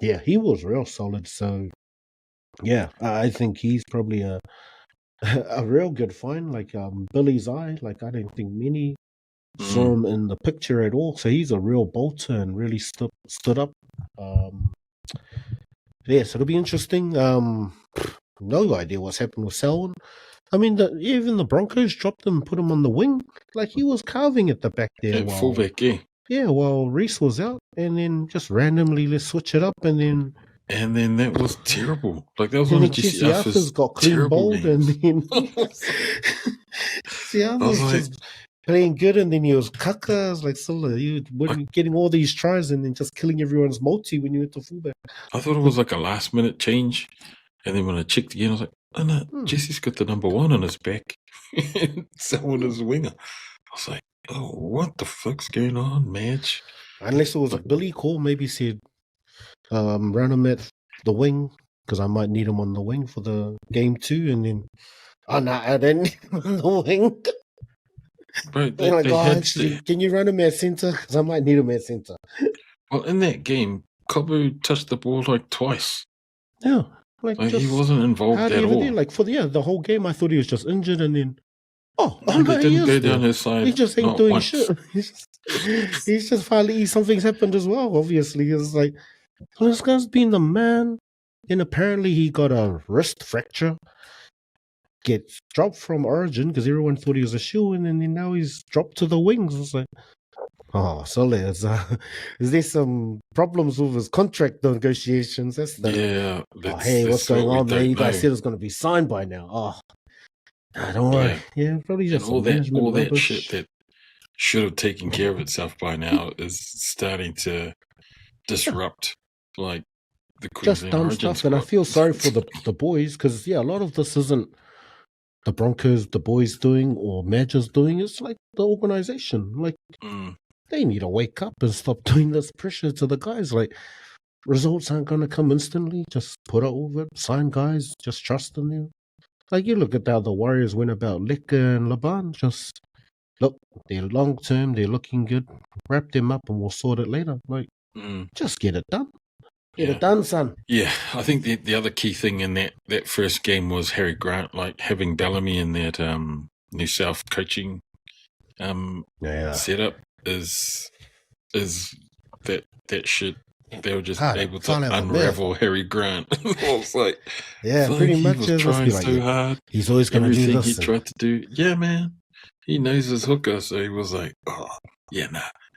He was real solid. So, I think he's probably a real good find. Billy's eye. I don't think many saw him in the picture at all. So he's a real bolter and really stood up. So it'll be interesting. No idea what's happened with Selwyn. I mean, even the Broncos dropped him and put him on the wing. He was carving at the back there. Fullback, yeah. Yeah, while Reese was out, and then just randomly let's switch it up, and then that was terrible. That was one of Jesse Arthur's got clean bowled, and then Jesse Arthur was just playing good, and then he was caca. I was like, Silla, you getting all these tries and then just killing everyone's multi when you went to fullback. I thought it was like a last minute change, and then when I checked again, I was like, oh no, Jesse's got the number 1 on his back, someone is winger. I was like, oh, what the fuck's going on, match? Unless it was a Billy call, maybe said, run him at the wing, because I might need him on the wing for the game 2, and then, I didn't need him on the wing. Bro, can you run him at centre? Because I might need him at centre. Well, in that game, Kobu touched the ball twice. Yeah. He wasn't involved at all. For the whole game, I thought he was just injured, and then they didn't go down his side. He just ain't doing shit. He's just finally something's happened as well. Obviously, it's like this guy's been the man, and apparently he got a wrist fracture. Gets dropped from Origin because everyone thought he was a shoe-in, and then now he's dropped to the wings. It's like, is there some problems with his contract negotiations? That's what's going on, man? You guys said it's going to be signed by now. Don't worry. Yeah, probably just all that shit that should have taken care of itself by now is starting to disrupt the Queensland just dumb stuff. And I feel sorry for the boys because a lot of this isn't the Broncos, the boys doing or Madge's doing. It's like the organization. They need to wake up and stop doing this pressure to the guys. Results aren't going to come instantly. Just put it over, sign guys, just trust in them. You look at how the Warriors went about Licker and Laban. Just look, they're long term, they're looking good. Wrap them up and we'll sort it later. Like, just get it done. Get it done, son. Yeah, I think the other key thing in that first game was Harry Grant, like having Bellamy in that New South coaching setup is that shit. They were just able to unravel Harry Grant. I was like, pretty much. He was trying so hard. He's always going to do this. He tried to do. Yeah, man. He knows his hooker, so he was like,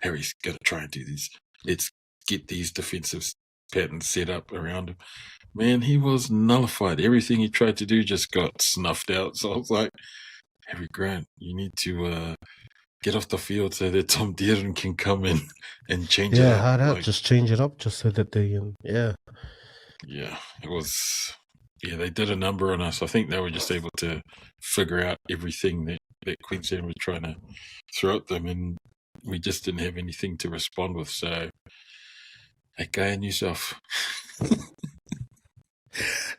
Harry's got to try and do this. Let's get these defensive patterns set up around him. Man, he was nullified. Everything he tried to do just got snuffed out. So I was like, Harry Grant, you need to get off the field so that Tom Dearden can come in and change it up. Yeah, hard out. Just change it up just so that they, Yeah, it was... Yeah, they did a number on us. I think they were just able to figure out everything that Queensland were trying to throw at them, and we just didn't have anything to respond with. So, hey, Kaea and yourself.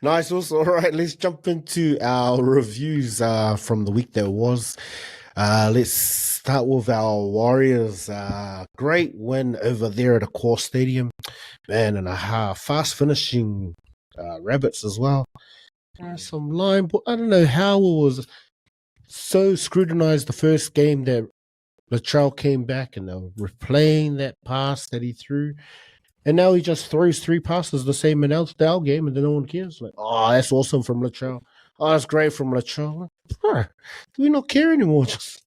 Nice. Also, all right, let's jump into our reviews from the week that was. Let's start with our Warriors. Great win over there at Accor Stadium. Man and a half. Fast finishing Rabbits as well. Some line, but I don't know how it was so scrutinized the first game that Latrell came back and they were replaying that pass that he threw. And now he just throws 3 passes the same announced our game and then no one cares. Like, oh, that's awesome from Latrell. Oh, that's great from Latrell. Do we not care anymore? That's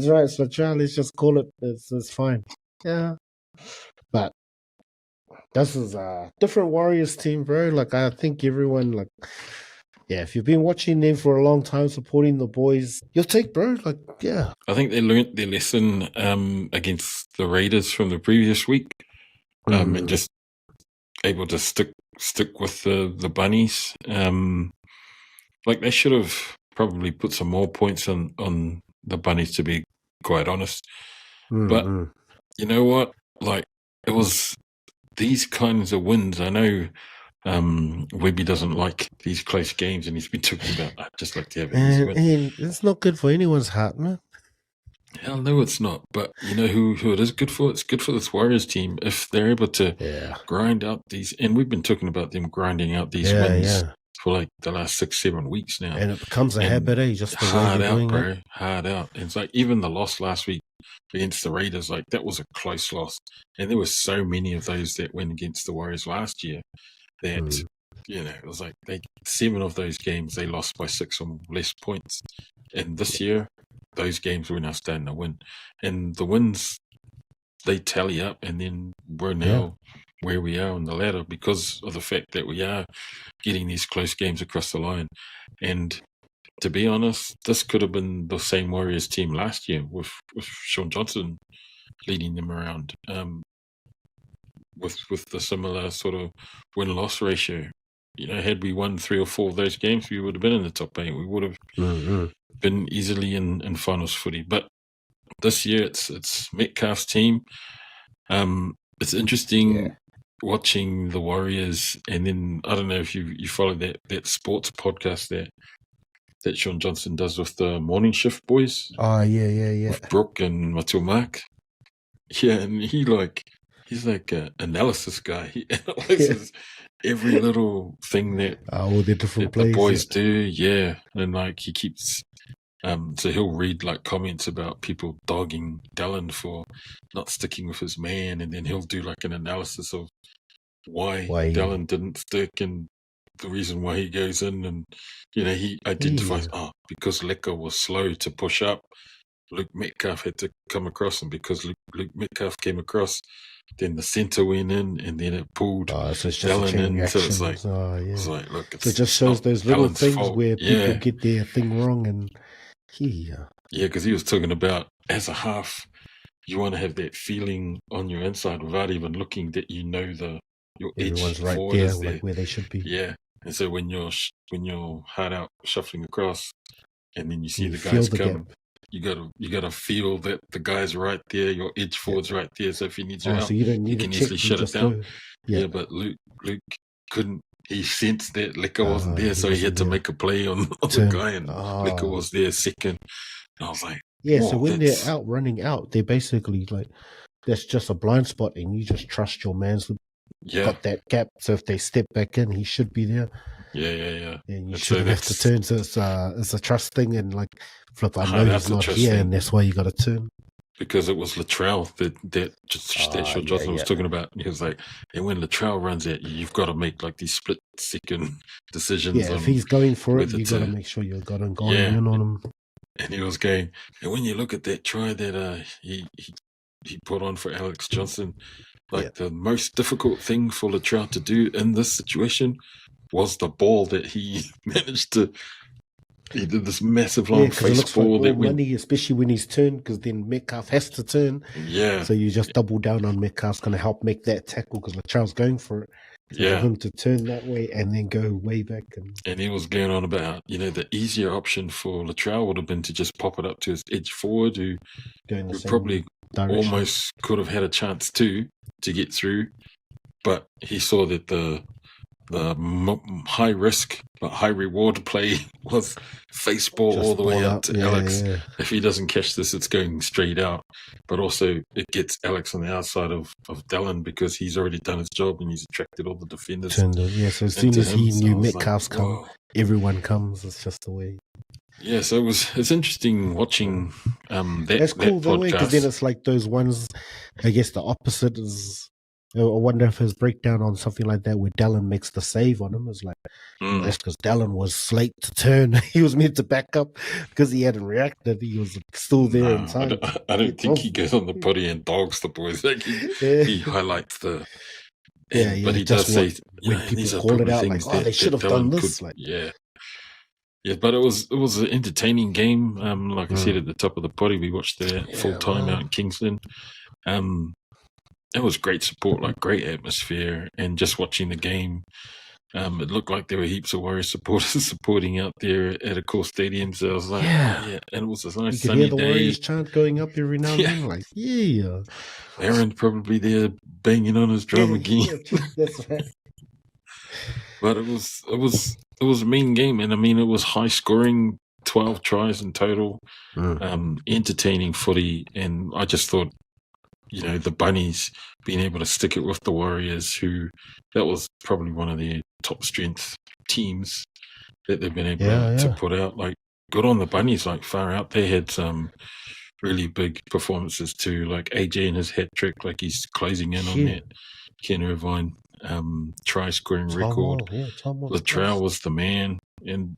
right, it's Latrell. Let's just call it. It's fine. Yeah. But this is a different Warriors team, bro. Like, I think everyone, like, yeah, if you've been watching them for a long time, supporting the boys, you'll take, bro. Like, yeah. I think they learnt their lesson against the Raiders from the previous week. And just able to stick with the bunnies. Like, they should have probably put some more points on the bunnies, to be quite honest. But you know what? Like, it was these kinds of wins. I know Webby doesn't like these close games, and he's been talking about, I'd just like to have these wins. And it's not good for anyone's heart, man. Hell no, it's not. But you know who it is good for? It's good for this Warriors team if they're able to grind out these. And we've been talking about them grinding out these wins for like the last 6-7 weeks now. And it becomes a habit, eh? Just the hard way out, doing bro. it. Hard out. And it's like even the loss last week against the Raiders, like that was a close loss. And there were so many of those that went against the Warriors last year that it was like 7 of those games they lost by 6 or less points. And this year, those games we're now starting to win. And the wins, they tally up, and then we're now where we are on the ladder because of the fact that we are getting these close games across the line. And to be honest, this could have been the same Warriors team last year with Sean Johnson leading them around with the similar sort of win-loss ratio. You know, had we won 3 or 4 of those games, we would have been in the top 8. We would have been easily in finals footy. But this year, it's Metcalf's team. It's interesting watching the Warriors, and then I don't know if you follow that sports podcast that Sean Johnson does with the Morning Shift boys. Oh, yeah. With Brooke and Matil Mark. Yeah, and he's like an analysis guy. He analyzes every little thing that all the different plays, the boys do. And like he keeps so he'll read like comments about people dogging Dallin for not sticking with his man, and then he'll do like an analysis of why Dallin didn't stick and the reason why he goes in, and he identifies because Lecker was slow to push up, Luke Metcalf had to come across, and because Luke Metcalf came across, then the centre went in, and then it pulled so it's just Dallin in. So it's like, look, it just shows those little Dallin's things fault. where people get their thing wrong, and because he was talking about as a half, you want to have that feeling on your inside without even looking that your everyone's edge right forward there, is there, like where they should be. Yeah, and so when you're hard out shuffling across, and then you see the guys come. You gotta feel that the guy's right there, your edge forward's right there. So if he needs you out, so you don't need can easily shut it down. But Luke couldn't. He sensed that Lecker wasn't there, so he had to make a play on the guy, and Lecker was there second. And I was like, Yeah, so Oh, when they're that's running out, they're basically like, that's just a blind spot, and you just trust your man's yeah, got that gap. So if they step back in, he should be there, yeah. and you And so shouldn't have to that's turn. So it's a trust thing, and like, flip, I know he's that's not here, interesting and that's why you got to turn. because it was Latrell that Short Johnson was talking about. He was like, and when Latrell runs at you, you've got to make like these split second decisions Yeah, if on he's going for it, whether you got to to, make sure you're going yeah. in on him. And he was going, and when you look at that try that he put on for Alex Johnson, like the most difficult thing for Latrell to do in this situation was the ball that he managed to. He did this massive long face ball like that went. money, especially when he's turned, because then Metcalf has to turn. Yeah. So you just double down on Metcalf's going to help make that tackle because Latrell's going for it. So for him to turn that way and then go way back. And he was going on about, the easier option for Latrell would have been to just pop it up to his edge forward, who probably almost could have had a chance to get through. But he saw that the high risk but high reward play was face ball just all the way out to Alex. Yeah. If he doesn't catch this, it's going straight out. But also it gets Alex on the outside of Dallin because he's already done his job and he's attracted all the defenders. So as soon as he knew Metcalf's come, everyone comes. It's just the way. Yeah, so it's interesting watching that. That's cool that way, because then it's like those ones. I guess the opposite is. I wonder if his breakdown on something like that where Dallin makes the save on him is like, that's because Dallin was late to turn. He was meant to back up because he hadn't reacted. He was still there in time. I don't think he goes on the potty and dogs the boys. Like he highlights the. But he does say when people call it out like, they should have done this. Yeah, but it was an entertaining game. Like I said at the top of the potty, we watched that full time out in Kingsland. It was great support, like great atmosphere, and just watching the game, it looked like there were heaps of Warriors supporters supporting out there at a core stadium. So I was like, and it was a nice sunny day. You could hear the Warriors chant going up every now and then, like, Aaron's probably there banging on his drum again. That's right. But it was a mean game, and I mean it was high scoring, 12 tries in total, entertaining footy, and I just thought. The Bunnies being able to stick it with the Warriors, that was probably one of their top strength teams that they've been able to put out. Like, good on the Bunnies, like far out. They had some really big performances too, like AJ and his hat trick, like he's closing in on that Ken Irvine try scoring record. Latrell was the man, and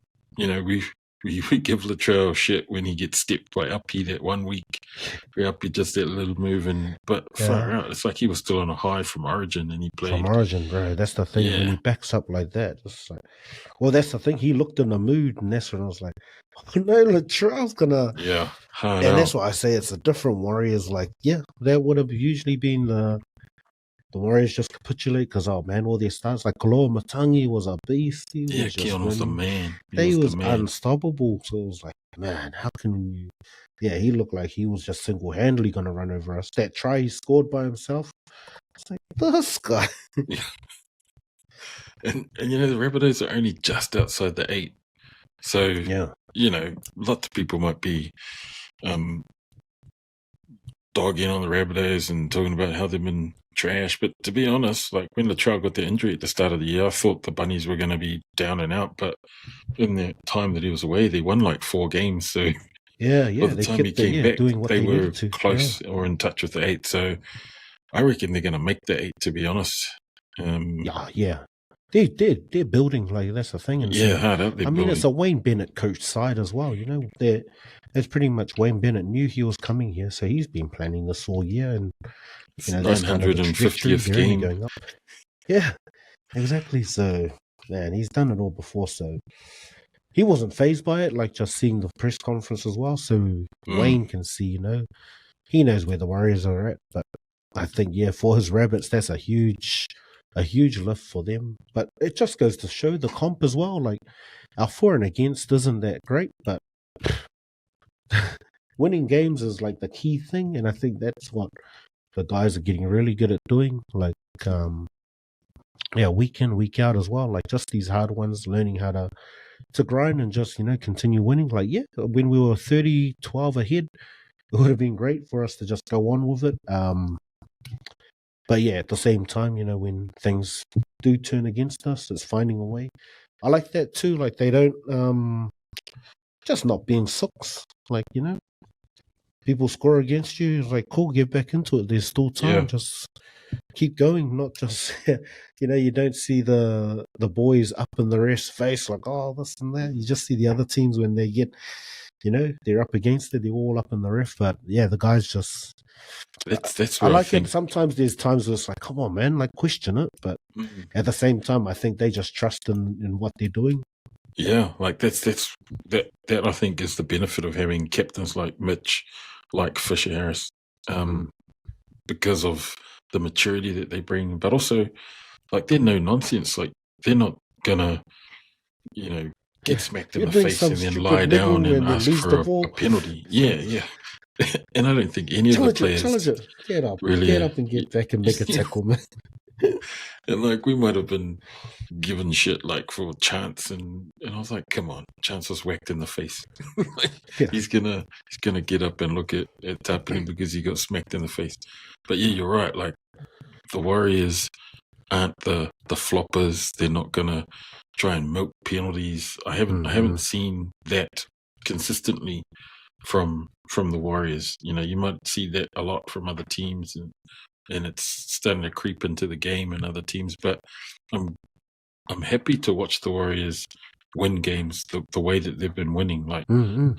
we give Latrell shit when he gets stepped by Uppy that 1 week. Uppy just that little move, but far out, it's like he was still on a high from Origin and he played. From Origin, bro. That's the thing. When he backs up like that, it's like, that's the thing. He looked in the mood, and that's when I was like, no, Latrell's gonna. Yeah. And that's why I say it's a different Warriors. Like, that would have usually been the Warriors just capitulate because, all their stars, like Koloa Matangi was a beast. Keon was the man. He was unstoppable. So it was like, man, how can you? Yeah, he looked like he was just single-handedly going to run over us. That try he scored by himself, it's like, this guy. And the Rabbitohs are only just outside the 8. So, lots of people might be dogging on the Rabbitohs and talking about how they've been trash, but to be honest, like when Latrell got the injury at the start of the year, I thought the Bunnies were going to be down and out, but in the time that he was away, they won like 4 games, so by the time he came back, they were close or in touch with the 8, so I reckon they're going to make the 8, to be honest. They're building, like, that's the thing. And hard out. I mean, it's a Wayne Bennett coach side as well, it's pretty much Wayne Bennett knew he was coming here, so he's been planning this all year, and that's 950th game going up. Yeah, exactly. So, man, he's done it all before, so he wasn't fazed by it, like just seeing the press conference as well. So Wayne can see, he knows where the Warriors are at. But I think, for his Rabbits, that's a huge lift for them. But it just goes to show the comp as well. Like, our for and against isn't that great, but winning games is like the key thing, and I think that's what the guys are getting really good at doing. Like, week in, week out as well. Like, just these hard ones, learning how to to grind and just, continue winning. Like, yeah, when we were 30-12 ahead, it would have been great for us to just go on with it. But yeah, at the same time, when things do turn against us, it's finding a way. I like that too. Like, they don't just not being sooks. Like, people score against you. It's like, cool, get back into it. There's still time. Yeah. Just keep going. Not just, you don't see the boys up in the ref's face like, oh, this and that. You just see the other teams when they get, they're up against it. They're all up in the ref. But yeah, the guys just. That's I what like think. it. Sometimes there's times where it's like, come on, man, like question it. But at the same time, I think they just trust in what they're doing. Yeah, like that I think is the benefit of having captains like Mitch, like Fisher Harris, because of the maturity that they bring, but also like they're no nonsense. Like they're not gonna, get smacked in the face and then lie down and ask for a penalty. Yeah. And I don't think any of the players challenge it. Get up and get back and make a tackle, man. And like we might have been given shit like for Chance, and I was like, come on, Chance was whacked in the face. He's gonna get up and look at Tapine because he got smacked in the face. But yeah, you're right. Like the Warriors aren't the floppers. They're not gonna try and milk penalties. I haven't seen that consistently from the Warriors. You might see that a lot from other teams, and it's starting to creep into the game and other teams. But I'm happy to watch the Warriors win games the way that they've been winning. Like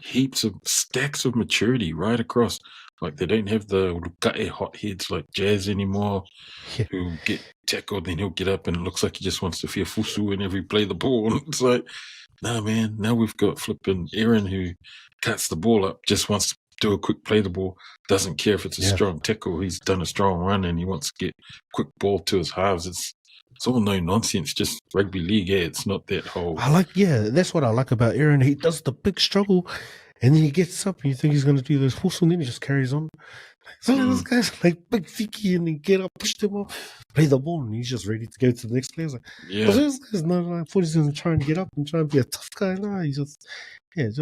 heaps of stacks of maturity right across. Like they don't have the rukae hotheads like Jazz anymore, who get tackled, then he'll get up and it looks like he just wants to feel fusu whenever he play the ball. And it's like, nah, man. Now we've got flipping Aaron who cuts the ball up, just wants to do a quick play the ball, doesn't care if it's a strong tackle. He's done a strong run and he wants to get quick ball to his halves. It's all no nonsense, just rugby league. Yeah, it's not that whole. That's what I like about Aaron. He does the big struggle, and then he gets up, and you think he's going to do this whistle, and then he just carries on. So this guy's like big Fiki, and he get up, push him off, play the ball, and he's just ready to go to the next player. Like, this guy's not like, I thought he's going to try and get up and try and be a tough guy. No, he just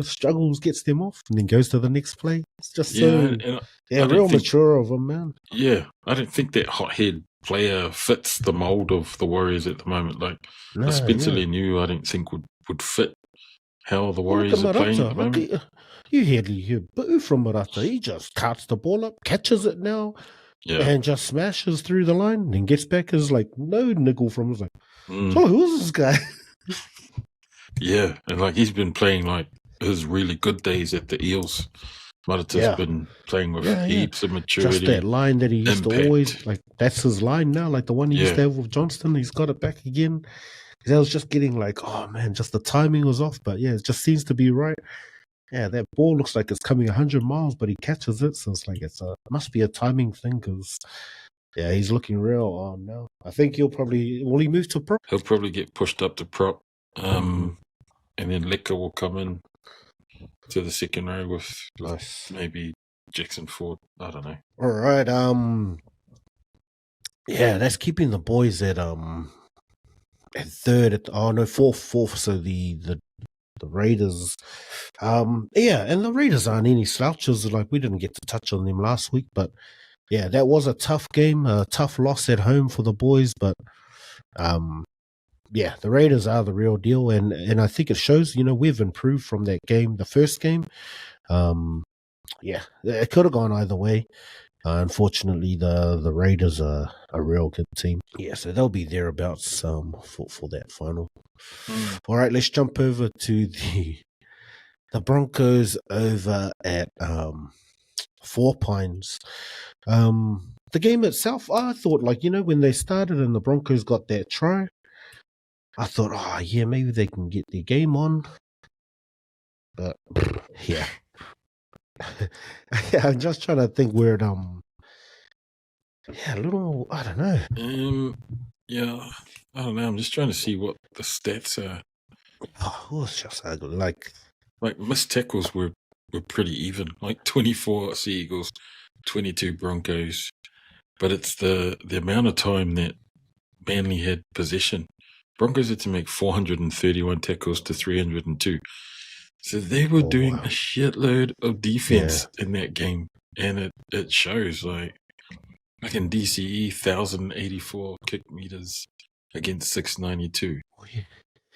struggles, gets them off, and then goes to the next play. It's just real mature of him, man. Yeah, I don't think that hothead player fits the mold of the Warriors at the moment. Like Spencer Leniu, I don't think would fit how the Warriors are playing at the moment. You hear Boo from Marata. He just carts the ball up, catches it now, and just smashes through the line, and then gets back as like no niggle from us. Like, so who's this guy? Yeah, and like he's been playing like his really good days at the Eels. Marata's been playing with heaps of maturity. Just that line that he used to always, like, that's his line now, like the one he used to have with Johnston. He's got it back again. I was just getting like, oh man, just the timing was off, but yeah, it just seems to be right. Yeah, that ball looks like it's coming 100 miles, but he catches it, so it's like it must be a timing thing because he's looking real on now. I think will he move to prop? He'll probably get pushed up to prop, and then Leka will come in to the second row with maybe Jackson Ford. I don't know. All right. That's keeping the boys at third. Fourth. So the Raiders. And the Raiders aren't any slouches. Like we didn't get to touch on them last week, but yeah, that was a tough game, a tough loss at home for the boys. But the Raiders are the real deal, and I think it shows. We've improved from that game, the first game. It could have gone either way. Unfortunately, the Raiders are a real good team. Yeah, so they'll be thereabouts for that final. All right, let's jump over to the Broncos over at Four Pines. The game itself, I thought, when they started and the Broncos got that try, I thought, maybe they can get their game on. But, yeah. I'm just trying to think where it, I don't know. I don't know. I'm just trying to see what the stats are. Oh, it's just ugly. Like missed tackles were pretty even. Like 24 Sea Eagles, 22 Broncos. But it's the amount of time that Manly had possession Broncos had to make 431 tackles to 302. So they were doing a shitload of defense in that game. And it shows, like in DCE, 1,084 kick meters against 692.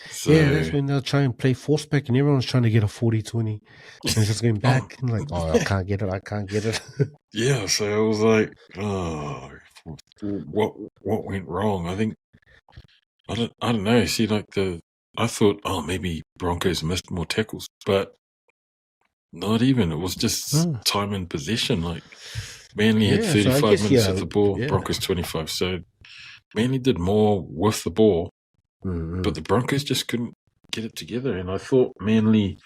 So, that's when they'll try and play force back and everyone's trying to get a 40-20. And it's just going back and like, I can't get it. Yeah, so I was like, oh, what went wrong? I think, I don't know. See, like I thought, maybe Broncos missed more tackles, but not even. It was just time and possession. Like Manly had 35 minutes with the ball, Broncos 25. So Manly did more with the ball, but the Broncos just couldn't get it together. And I thought Manly,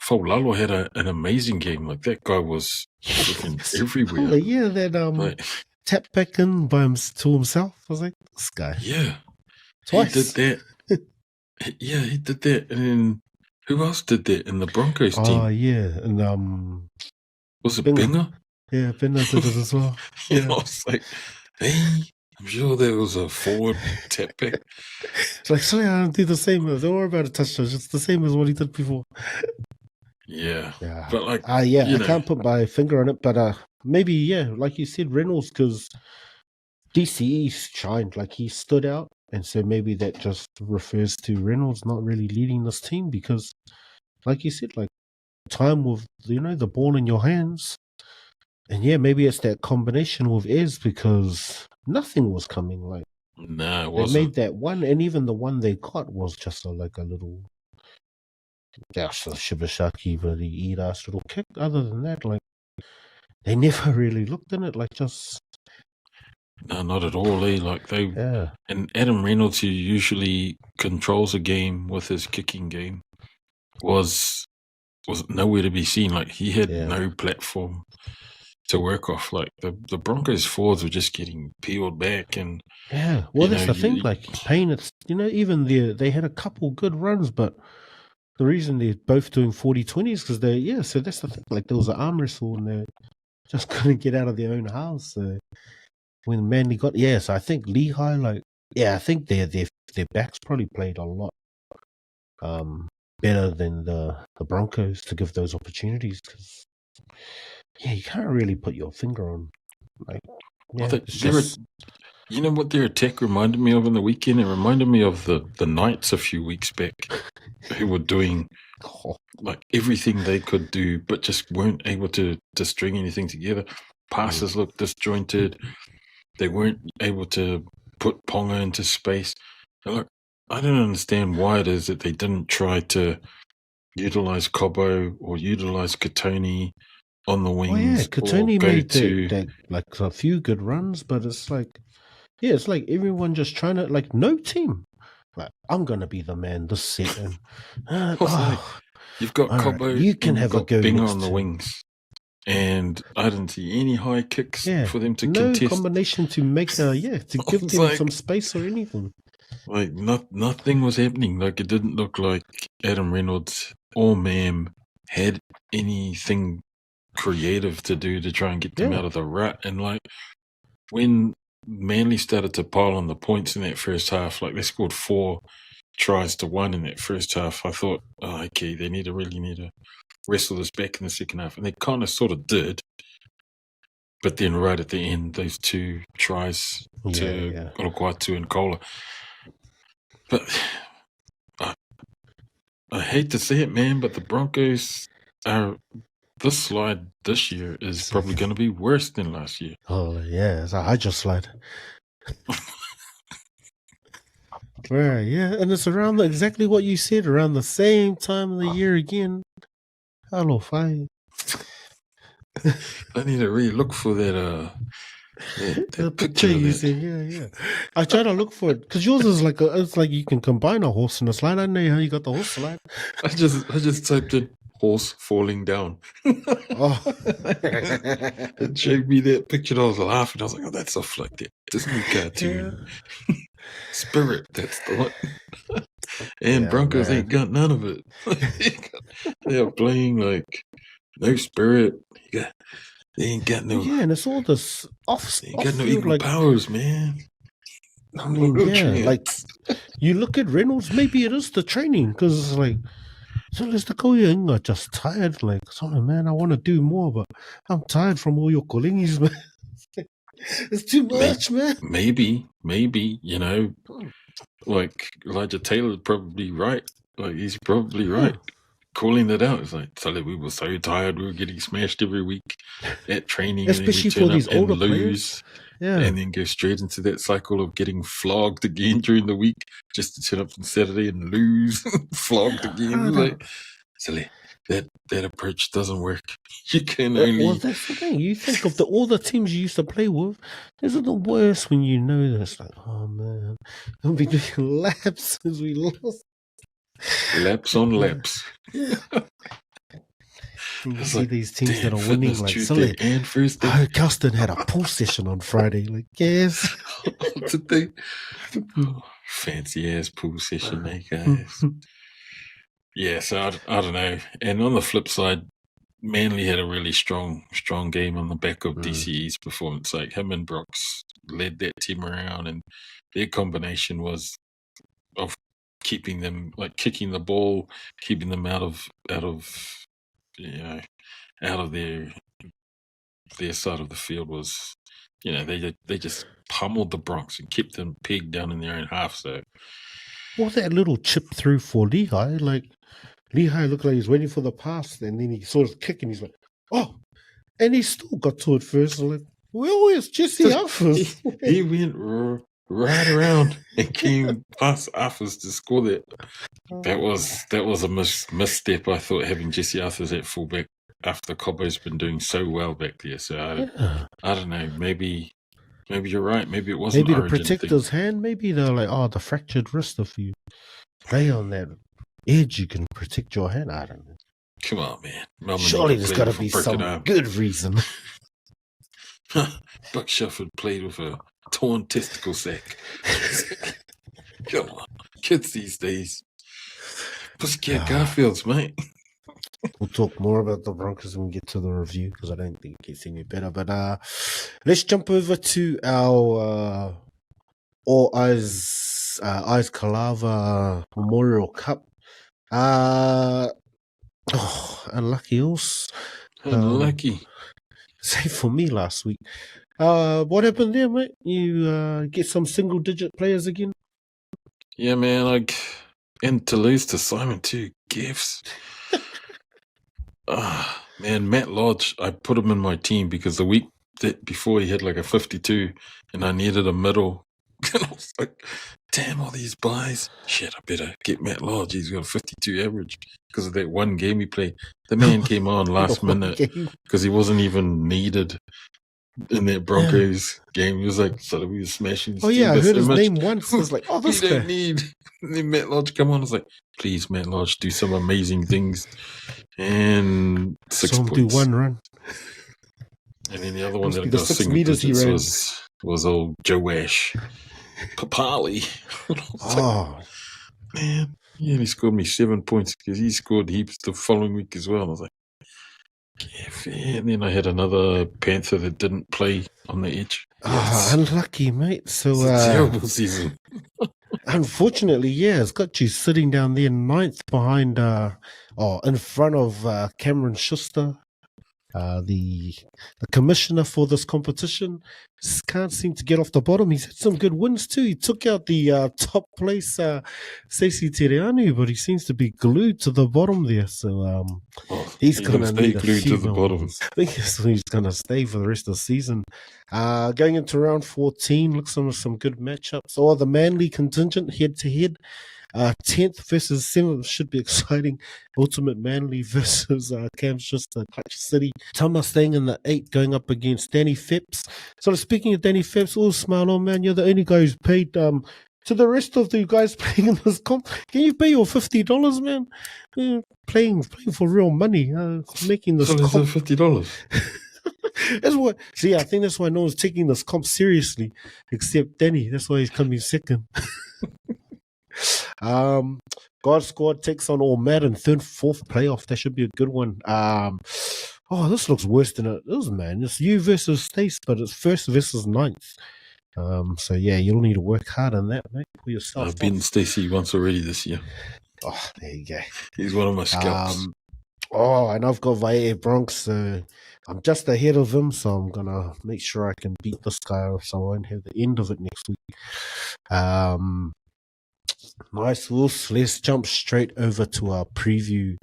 Faulalo had an amazing game. Like that guy was everywhere. That tap back in to himself. I was like, this guy. Yeah. Twice. He did that. He did that. And then who else did that in the Broncos team? Oh, yeah. And was it Binger? Yeah, Binger did it as well. I was like, hey, I'm sure there was a forward tap back. It's like, sorry, I don't do the same. Don't worry about a touchdown. It's the same as what he did before. Yeah. But like, I can't put my finger on it, but maybe, like you said, Reynolds, because DCE shined, like he stood out. And so maybe that just refers to Reynolds not really leading this team because, like you said, like time with, the ball in your hands. And maybe it's that combination with Ez because nothing was coming. Like, nah, it wasn't. They made that one, and even the one they got was just a little, that's a Shibashaki, but the eat-ass little kick. Other than that, like, they never really looked in it, like just... No, not at all, Like and Adam Reynolds, who usually controls a game with his kicking game, was nowhere to be seen. Like he had no platform to work off. Like the Broncos forwards were just getting peeled back, and that's the thing. Like Payne, it's even they had a couple good runs, but the reason they're both doing 40-20 is because they so that's the thing. Like there was an arm wrestle and they just couldn't get out of their own house. So when Manly got so I think Lehi, like I think their backs probably played a lot better than the Broncos to give those opportunities because you can't really put your finger on like you know what their attack reminded me of on the weekend? It reminded me of the Knights a few weeks back who were doing like everything they could do but just weren't able to string anything together. Passes looked disjointed. They weren't able to put Ponga into space. And look, I don't understand why it is that they didn't try to utilize Cobbo or utilize Katoni on the wings. Katoni made that like a few good runs, but it's like, it's like everyone just trying to, like, no team. Like, I'm going to be the man this set. And, you've got Cobbo, you can have a go Binger on the wings. And I didn't see any high kicks for them to contest. No combination to make to give them some space or anything. Like nothing was happening. Like it didn't look like Adam Reynolds or Mam had anything creative to do to try and get them out of the rut. And like when Manly started to pile on the points in that first half, like they scored 4 tries to 1 in that first half. I thought, okay, they really need to wrestle this back in the second half, and they kind of sort of did. But then right at the end, those 2 tries to Olokwatu and Kola. But I hate to say it, man, but the Broncos this slide this year is probably going to be worse than last year. Oh yeah, it's a hydro slide. Right, and it's around exactly what you said, around the same time of the year again. Hello, fine. I need to really look for that the picture you see. I try to look for it because yours is like it's like you can combine a horse and a slide. I don't know how you got the horse slide. I just typed in horse falling down. It showed me that picture and I was laughing. I was like, oh, that's off like that Disney cartoon. Spirit, that's the one. And Broncos ain't got none of it. They are playing like no spirit. They ain't got no. And it's all this off. They ain't got no equal powers, man. I mean, like you look at Reynolds, maybe it is the training because it's like, so let's go here, just tired. Like, sorry, man, I want to do more, but I'm tired from all your Kolingis, man. It's too much, man. Maybe, like Elijah Taylor's probably right. Like, he's probably right. Calling it out. It's like, Sully, we were so tired. We were getting smashed every week at training. Especially and then for these older lose, players. Yeah. And then go straight into that cycle of getting flogged again during the week just to turn up on Saturday and lose, flogged again. Like, Sully, that approach doesn't work. You can only... Well, that's the thing. You think of all the teams you used to play with, these are the worst when you know that. It's like, oh, man, we'll be doing laps as we lost. Laps on laps. Yeah. You see like, these teams that are winning, like Sully and Thursday. Oh, Custon had a pool session on Friday. Like, yes. Today. Fancy ass pool session, eh, guys? Yeah, so I don't know. And on the flip side, Manly had a really strong game on the back of DCE's performance. Like, him and Brooks led that team around, and their combination was of keeping them, like, kicking the ball, keeping them out of their side of the field was, they just pummeled the Bronx and kept them pegged down in their own half. So, well, that little chip through for Lehi, like Lehi looked like he's waiting for the pass, and then he saw his kick, and he's like, oh, and he still got to it first. Like, well, it's Jesse Alphas. He went right around and came past Alphas to score that. That was a misstep, I thought, having Jesse Alphas at fullback after Cobbo's been doing so well back there. So I don't know. Maybe you're right. Maybe it wasn't. Maybe the protector's hand. Maybe they're like, oh, the fractured wrist. If you lay on that edge, you can protect your hand. I don't know. Come on, man. Surely there's got to be some good reason. Buck Shufford played with a torn testicle sack. Come on, kids these days. Pussycat Garfields, mate. We'll talk more about the Broncos when we get to the review because I don't think it gets any better. But let's jump over to our All Eyez Kalava Memorial Cup. Unlucky also. Unlucky. Same for me last week. What happened there, mate? You get some single-digit players again? Yeah, man. And to lose to Simon too. Gifts. Man, Matt Lodge, I put him in my team because the week before he had like a 52 and I needed a middle. And I was like, damn, all these buys. Shit, I better get Matt Lodge. He's got a 52 average because of that one game he played. The man came on last minute because he wasn't even needed in that Broncos game. He was like, so we were smashing his team. Yeah, I heard his name once. I was like, oh, this guy. You don't need. And then Matt Lodge come on. I was like, please, Matt Lodge, do some amazing things. And 6 points. Do one run. And then the other one that got single digits was old Joash Papali. Like, man. Yeah, and he scored me 7 points because he scored heaps the following week as well. I was like, yeah, fair. And then I had another Panther that didn't play on the edge. Unlucky, mate. So it's a terrible season. Unfortunately, yeah, it's got you sitting down there ninth behind, in front of Cameron Schuster, the commissioner for this competition. Just can't seem to get off the bottom. He's had some good wins too. He took out the top place, Stacey Tereanu, but he seems to be glued to the bottom there. So he's going to need glued to the bottom. I think he's going to stay for the rest of the season. Going into round 14, looks like some good matchups. Or the Manly contingent head-to-head. 10th versus 7th should be exciting. Ultimate Manly versus Cam Schuster, Clutch City. Tama staying in the 8, going up against Danny Phipps. So speaking of Danny Phipps, smile on, man, you're the only guy who's paid to the rest of the guys playing in this comp. Can you pay your $50, man? Playing for real money, making this comp. $50. That's what. See, I think that's why no one's taking this comp seriously, except Danny. That's why he's coming second. God Squad takes on All Madden, 3rd, 4th playoff. That should be a good one. This looks worse than it is, man. It's you versus Stace, but it's 1st versus 9th. So yeah, you'll need to work hard on that, mate. Pull yourself I've beaten off. Stacey once already this year. Oh, there you go. He's one of my scalps. And I've got Vae Bronx, so I'm just ahead of him, so I'm gonna make sure I can beat this guy, so I won't have the end of it next week. Nice, Wolves. Let's jump straight over to our preview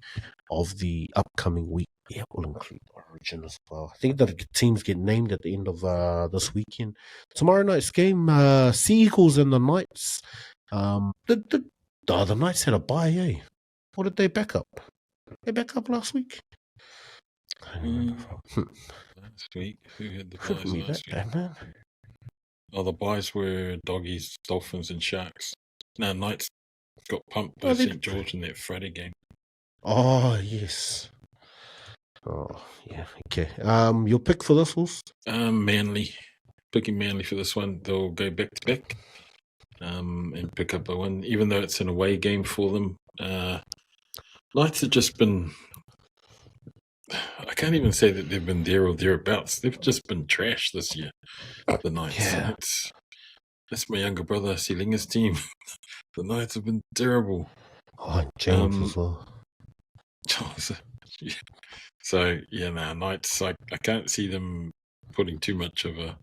of the upcoming week. Yeah, we'll include Origin as well. I think that the teams get named at the end of this weekend. Tomorrow night's game, Sea Eagles and the Knights. The Knights had a bye, eh? What did they back up? They back up last week? Last week? Who had the buys last week? Man. Oh, the buys were Doggies, Dolphins, and Sharks. No, Knights got pumped by St. George in that Friday game. Oh, yes. Oh, yeah, okay. Your pick for this, Wolves? Manly. Picking Manly for this one. They'll go back-to-back and pick up a win, even though it's an away game for them. Knights have just been... I can't even say that they've been there or thereabouts. They've just been trash this year, the Knights. Yeah. That's my younger brother, Selinga's team. The Knights have been terrible. Oh, and James as well. Knights, I can't see them putting too much of a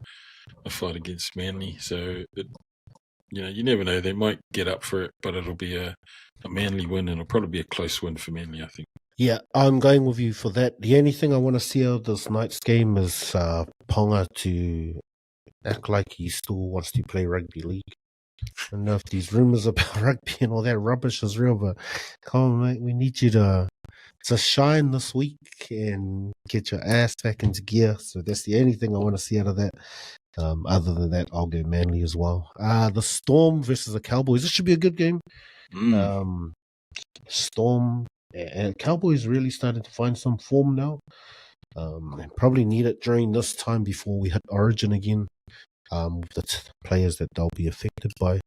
fight against Manly. So, you never know. They might get up for it, but it'll be a Manly win, and it'll probably be a close win for Manly, I think. Yeah, I'm going with you for that. The only thing I want to see out of this Knights game is Ponga to act like he still wants to play rugby league. I don't know if these rumours about rugby and all that rubbish is real, but come on, mate, we need you to shine this week and get your ass back into gear. So that's the only thing I want to see out of that. Other than that, I'll go Manly as well. The Storm versus the Cowboys. This should be a good game. Storm and Cowboys really started to find some form now. Probably need it during this time before we hit Origin again. With the players that they'll be affected by.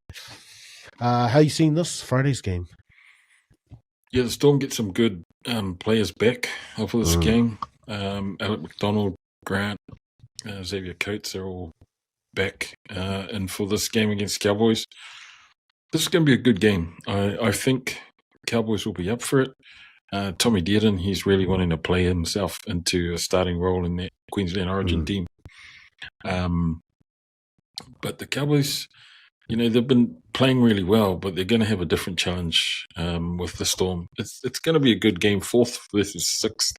How you seen this Friday's game? Yeah, the Storm get some good players back for this game. Alec McDonald, Grant, Xavier Coates are all back and for this game against Cowboys. This is going to be a good game. I think Cowboys will be up for it. Tommy Dearden, he's really wanting to play himself into a starting role in that Queensland Origin team. But the Cowboys, they've been playing really well, but they're going to have a different challenge with the Storm. It's going to be a good game, 4th versus 6th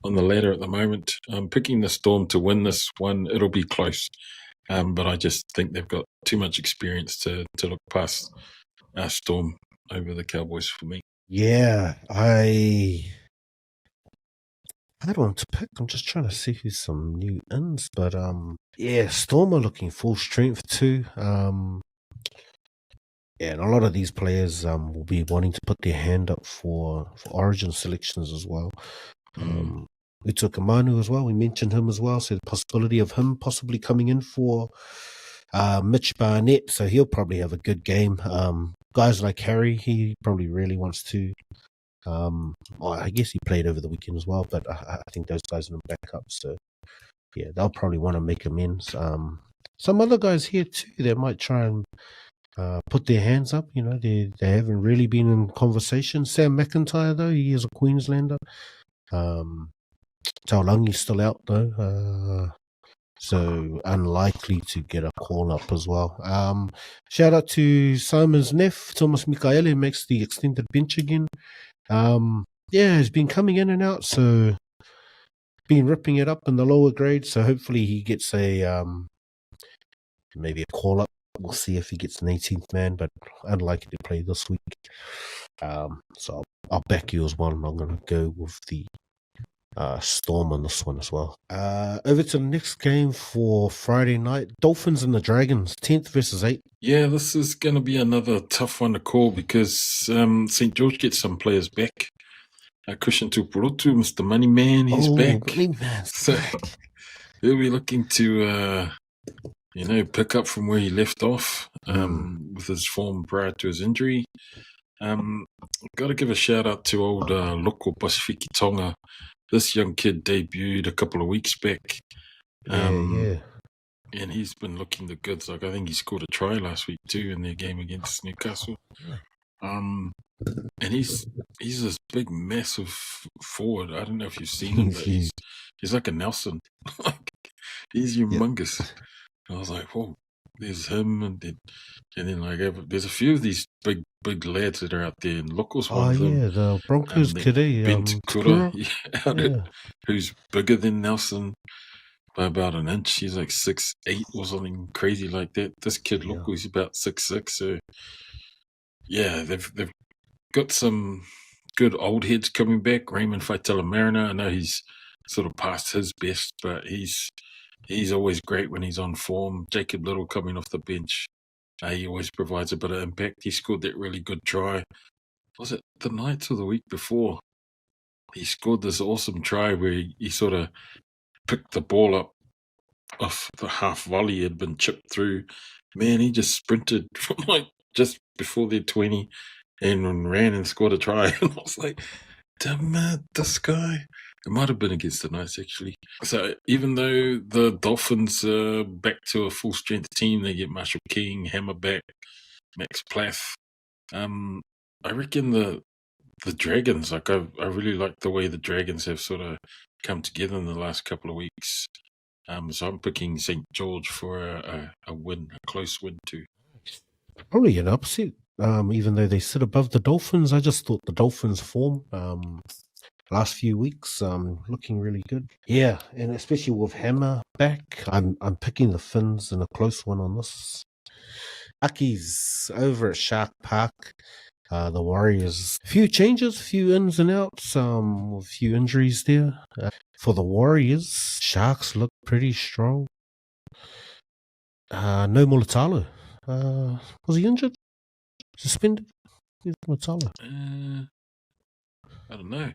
on the ladder at the moment. I'm picking the Storm to win this one. It'll be close, but I just think they've got too much experience to look past Storm over the Cowboys for me. Yeah, I don't want to pick. I'm just trying to see who's some new ins, but Storm are looking full strength too. And a lot of these players will be wanting to put their hand up for Origin selections as well. We took Amanu as well. We mentioned him as well, so the possibility of him possibly coming in for Mitch Barnett, so he'll probably have a good game. Guys like Harry, he probably really wants to. I guess he played over the weekend as well, but I think those guys are in backup, so yeah, they'll probably want to make amends. Some other guys here too, they might try and put their hands up. They haven't really been in conversation. Sam McIntyre, though, he is a Queenslander. Taulangi's still out though, so unlikely to get a call up as well. Shout out to Simon's Neff, Thomas Mikaele makes the extended bench again. He's been coming in and out, so been ripping it up in the lower grade. So hopefully he gets maybe a call up. We'll see if he gets an 18th man, but unlikely to play this week. So I'll back you as well. I'm going to go with the Storm on this one as well. Over to the next game for Friday night. Dolphins and the Dragons, 10th versus 8th. Yeah, this is going to be another tough one to call because St. George gets some players back. Christian Tupurutu, Mr. Moneyman, he's back. So he'll be looking to, pick up from where he left off with his form prior to his injury. Got to give a shout out to old Loko Pasifiki Tonga. This young kid debuted a couple of weeks back. and he's been looking the goods. Like I think he scored a try last week too in their game against Newcastle. And he's this big, massive forward. I don't know if you've seen him, but he's like a Nelson. He's humongous. I was like, whoa, there's him, and then like there's a few of these big lads that are out there, and Lockel's one of them. The Broncos today, Kura, who's bigger than Nelson by about an inch. He's like 6'8" or something crazy like that. This kid, he's about 6'6". So yeah, they've got some good old heads coming back. Raymond Faitala-Mariner, I know he's sort of past his best, but he's always great when he's on form. Jacob Little coming off the bench, he always provides a bit of impact. He scored that really good try. Was it the night or the week before? He scored this awesome try where he sort of picked the ball up off the half volley had been chipped through. Man, he just sprinted from like just before their 20 and ran and scored a try. And I was like, damn it, this guy. It might have been against the Knights, actually. So even though the Dolphins are back to a full-strength team, they get Marshall King, Hammer back, Max Plath. I reckon the Dragons, like I really like the way the Dragons have sort of come together in the last couple of weeks. So I'm picking St. George for a win, a close win too. Probably an upset. Even though they sit above the Dolphins, I just thought the Dolphins' form last few weeks looking really good. Yeah, and especially with Hammer back, I'm picking the Finns in a close one on this. Aki's over at Shark Park. The Warriors, a few changes, a few ins and outs, a few injuries there. For the Warriors, Sharks look pretty strong. No Mulatalo. Was he injured? Suspended? Who's Mulatalo? I don't know.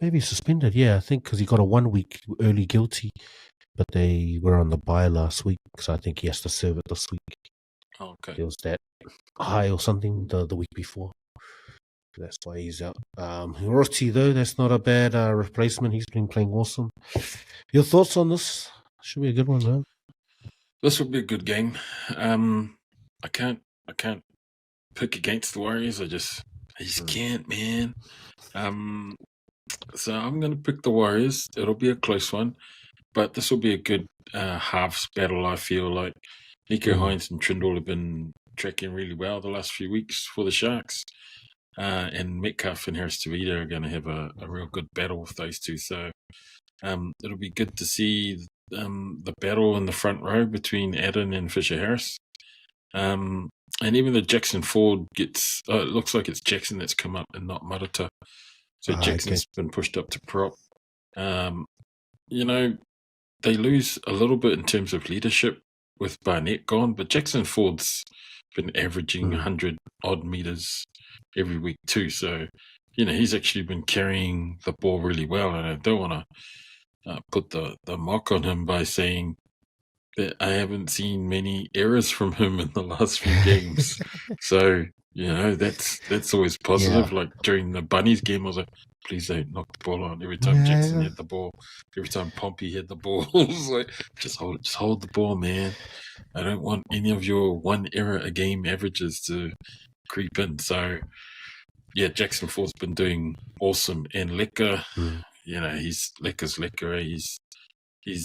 Maybe suspended, yeah, I think because he got a 1 week early guilty, but they were on the bye last week, so I think he has to serve it this week. Oh, okay. There was that high or something the week before. That's why he's out. Roti, though, that's not a bad replacement. He's been playing awesome. Your thoughts on this? Should be a good one, though. This will be a good game. I can't pick against the Warriors. I just can't, man. So I'm going to pick the Warriors. It'll be a close one, but this will be a good halves battle. I feel like Nico Hines and Trindle have been tracking really well the last few weeks for the Sharks. And Metcalf and Harris Tavita are going to have a real good battle with those two. So it'll be good to see the battle in the front row between Adden and Fisher Harris. And even though Jackson Ford gets, it looks like it's Jackson that's come up and not Marata. So Jackson's been pushed up to prop. They lose a little bit in terms of leadership with Barnett gone, but Jackson Ford's been averaging 100 odd meters every week too. So, he's actually been carrying the ball really well. And I don't want to put the mock on him by saying that I haven't seen many errors from him in the last few games. So, that's always positive. Yeah. Like during the Bunnies game, I was like, please don't knock the ball on. Every time Jackson had the ball, every time Pompey had the ball, I was like, just hold the ball, man. I don't want any of your one error a game averages to creep in. So, yeah, Jackson Ford's been doing awesome. And Lecker, he's Lecker's Lecker. He's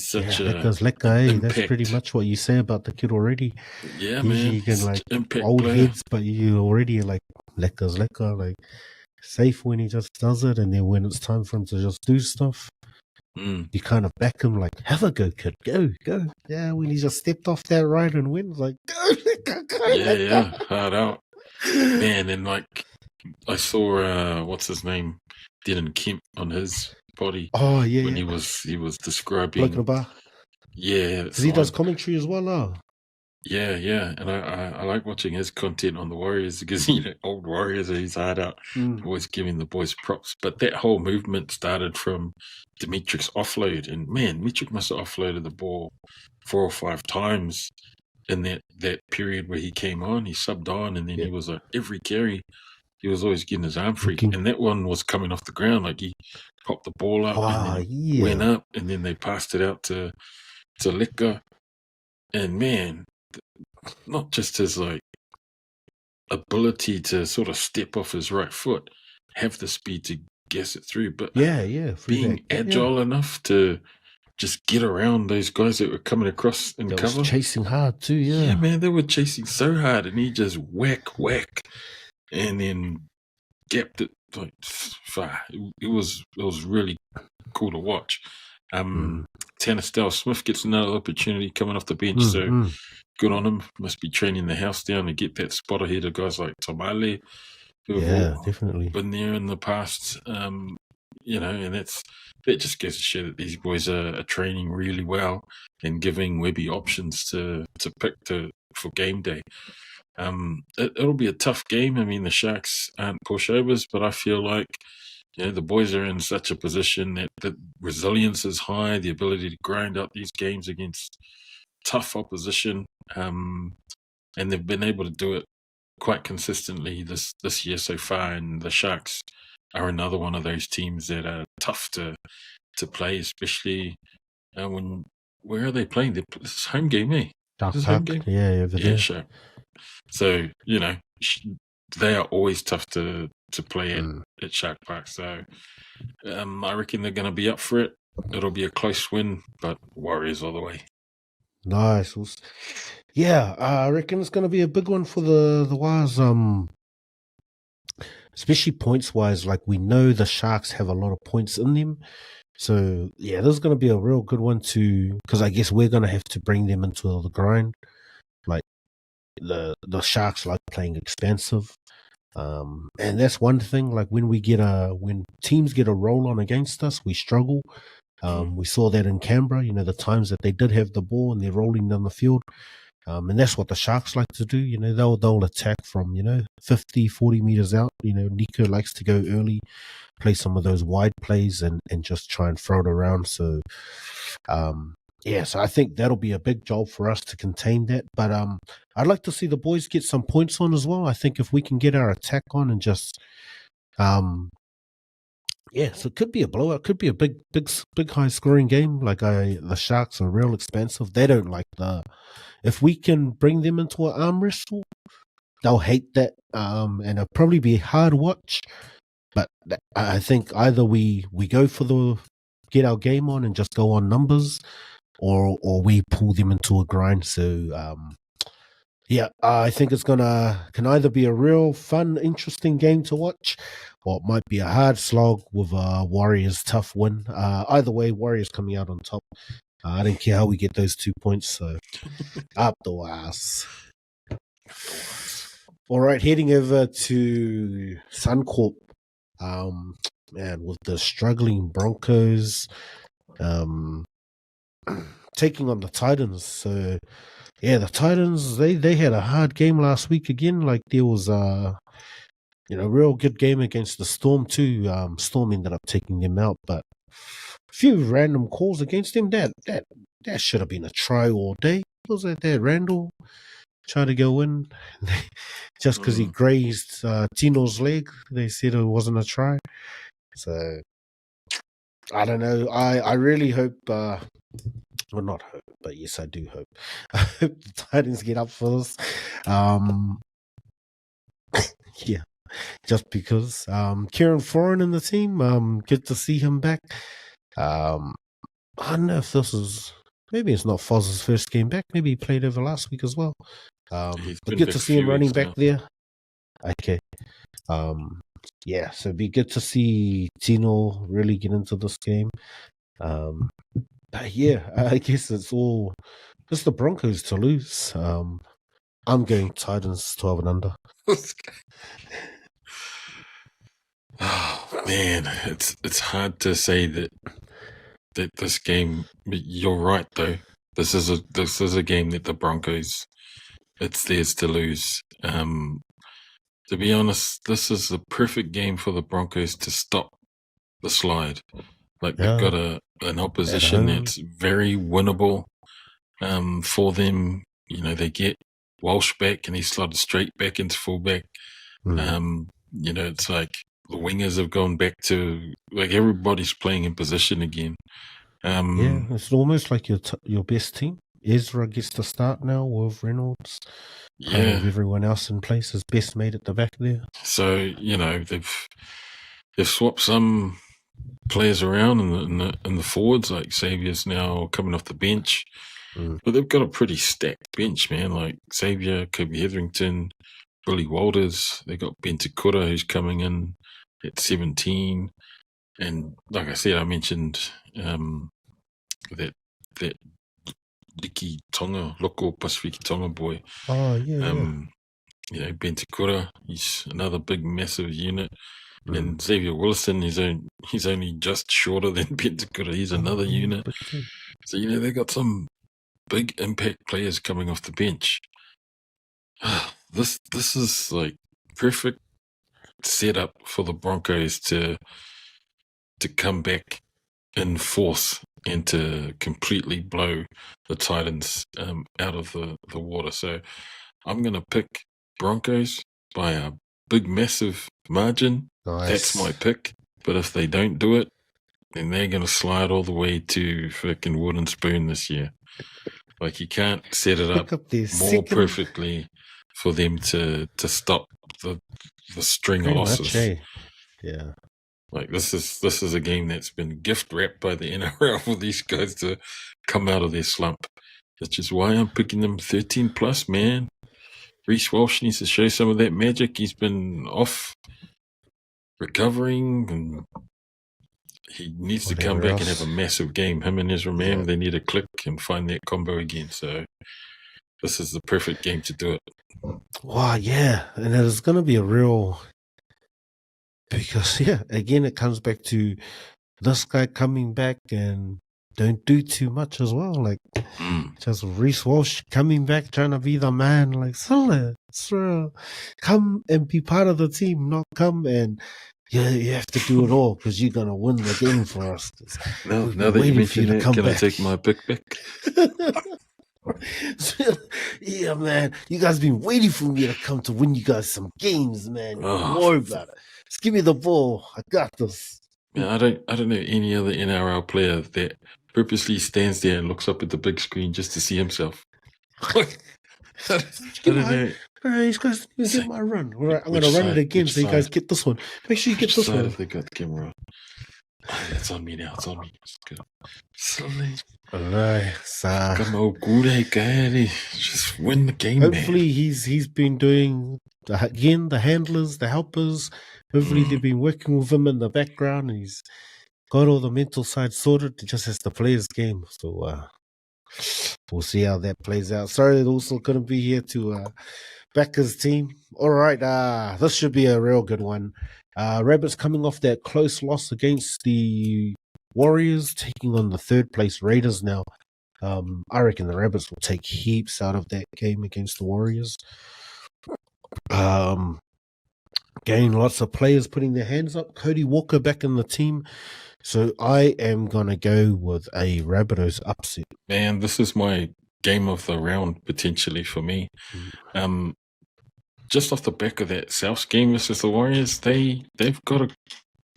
such a Lecker's Lecker. That's pretty much what you say about the kid already. Yeah, usually man. You can like impact old player. heads, but you already like Lecker's Lecker. Like safe when he just does it, and then when it's time for him to just do stuff, you kind of back him like, have a go, kid, go. Yeah, when he just stepped off that ride and went, like, go. Yeah, hard out. Man, and like, I saw, what's his name, Dylan Kemp on his body. Oh, yeah. When he was describing. Bloke in the bar. Yeah. Because he does commentary as well, Yeah. And I like watching his content on the Warriors because, old Warriors, he's hard out, always giving the boys props. But that whole movement started from Dimitrich's offload. And man, Dimitrich must have offloaded the ball 4 or 5 times in that period where he came on. He subbed on, and then he was like, every carry, he was always getting his arm free. And that one was coming off the ground. Like he popped the ball up and then went up, and then they passed it out to Lecker. And man, not just his like ability to sort of step off his right foot, have the speed to guess it through, but Yeah, through being that. agile enough to just get around those guys that were coming across in That cover. was chasing hard too, Yeah, man, they were chasing so hard, and he just whack, and then gapped it like far. It was really cool to watch. Tana Smith gets another opportunity coming off the bench, so good on him. Must be training the house down to get that spot ahead of guys like Tomale, who have all definitely been there in the past. You know, and that just goes to show that these boys are training really well and giving Webby options to pick for game day. It'll be a tough game. I mean, the Sharks aren't pushovers, but I feel like the boys are in such a position that the resilience is high, the ability to grind out these games against tough opposition, and they've been able to do it quite consistently this year so far. And the Sharks are another one of those teams that are tough to play, especially where are they playing? It's home game, eh? Shark Is it Park. home game? Yeah, over there. Sure. So they are always tough to play at Shark Park. So I reckon they're going to be up for it. It'll be a close win, but Warriors all the way. Nice. Yeah, I reckon it's going to be a big one for the Wires. Especially points wise, like we know the Sharks have a lot of points in them. So yeah, this is going to be a real good one because I guess we're going to have to bring them into the grind. Like the Sharks like playing expansive. And that's one thing, like when teams get a roll on against us, we struggle. We saw that in Canberra, the times that they did have the ball and they're rolling down the field. And that's what the Sharks like to do. They'll attack from, 50, 40 meters out. Nico likes to go early, play some of those wide plays and just try and throw it around. So, so I think that'll be a big job for us to contain that. But I'd like to see the boys get some points on as well. I think if we can get our attack on and just, so it could be a blowout. It could be a big high scoring game. Like the Sharks are real expensive. They don't like if we can bring them into an arm wrestle, they'll hate that. And it'll probably be a hard watch. But I think either we go for get our game on and just go on numbers, or we pull them into a grind. So I think it's can either be a real fun, interesting game to watch, or it might be a hard slog with a Warriors tough win. Either way, Warriors coming out on top. I don't care how we get those 2 points. So up the ass. All right, heading over to Suncorp. Man, with the struggling Broncos taking on the Titans. So the Titans, they had a hard game last week again. Like there was a real good game against the Storm too. Storm ended up taking them out, but a few random calls against them. That should have been a try all day. Was that Randall trying to go in just because he grazed Tino's leg? They said it wasn't a try. So I don't know. I really hope. Well, not hope, but yes, I do hope. I hope the Titans get up for this. Yeah, just because. Kieran Foran in the team. Good to see him back. I don't know if this is. Maybe it's not Foz's first game back. Maybe he played over last week as well. But good to see him running back there. Okay. So it'd be good to see Tino really get into this game. But I guess it's the Broncos to lose. I'm going Titans 12 and under. Oh man, it's hard to say that this game. You're right though. This is a game that the Broncos, it's theirs to lose. To be honest, this is the perfect game for the Broncos to stop the slide. Like they've got an opposition that's very winnable for them. They get Walsh back and he slotted straight back into fullback. It's like the wingers have gone back to like everybody's playing in position again. It's almost like your best team. Ezra gets to start now with Reynolds. Kind of Yeah. everyone else in place is best made at the back there. So, you know, they've swapped some players around in the forwards, like Xavier's now coming off the bench. But they've got a pretty stacked bench, man. Like Xavier, Kobe Hetherington, Billy Walters. They got Bentakura, who's coming in at 17. And like I said, I mentioned that Liki Tonga, Loko Pasifiki Tonga boy. Oh, yeah. You know, Bentakura, he's another big, massive unit. And Xavier Willison, he's only just shorter than Bentakura. He's another unit. So, you know, they got some big impact players coming off the bench. This is like perfect setup for the Broncos to come back in force and to completely blow the Titans out of the water. So I'm going to pick Broncos by a big, massive margin. Nice. That's my pick. But if they don't do it, then they're going to slide all the way to freaking wooden spoon this year. Like, you can't set it up more perfectly for them to stop the string of losses. Much, yeah. Like, this is a game that's been gift wrapped by the NRL for these guys to come out of their slump. Which is why I'm picking them 13 plus, man. Reece Walsh needs to show some of that magic. He's been off recovering, and he needs to come back and have a massive game. Him and Ezra Mam, they need to click and find that combo again. So this is the perfect game to do it. Wow, yeah. And it is going to be a real... Because, again, it comes back to this guy coming back and don't do too much as well. Like, just Reece Walsh coming back, trying to be the man. Like, Sir, come and be part of the team, not come and... Yeah, you have to do it all because you're going to win the game for us. Now that you mention it, can I take my pick back? Yeah, man. You guys been waiting for me to come to win you guys some games, man. Don't worry about it. Just give me the ball. I got this. Yeah, I don't know any other NRL player that purposely stands there and looks up at the big screen just to see himself. I don't know. All right, you guys get my run. All right, I'm going to run it again so you guys get this one. Make sure you get this one. If they got the camera on. Oh, it's on me now. It's on me. It's good. Just win the game, hopefully, man. he's been doing, again, the handlers, the helpers. Hopefully, they've been working with him in the background. And he's got all the mental side sorted. It just has to play his game. So, we'll see how that plays out. Sorry that also couldn't be here to back his team. All right, this should be a real good one. Rabbits coming off that close loss against the Warriors, taking on the third place Raiders now. I reckon the Rabbits will take heaps out of that game against the Warriors. Again, lots of players putting their hands up. Cody Walker back in the team. So I am going to go with a Rabbitohs upset. Man, this is my game of the round potentially for me. Just off the back of that South game versus the Warriors, they've got a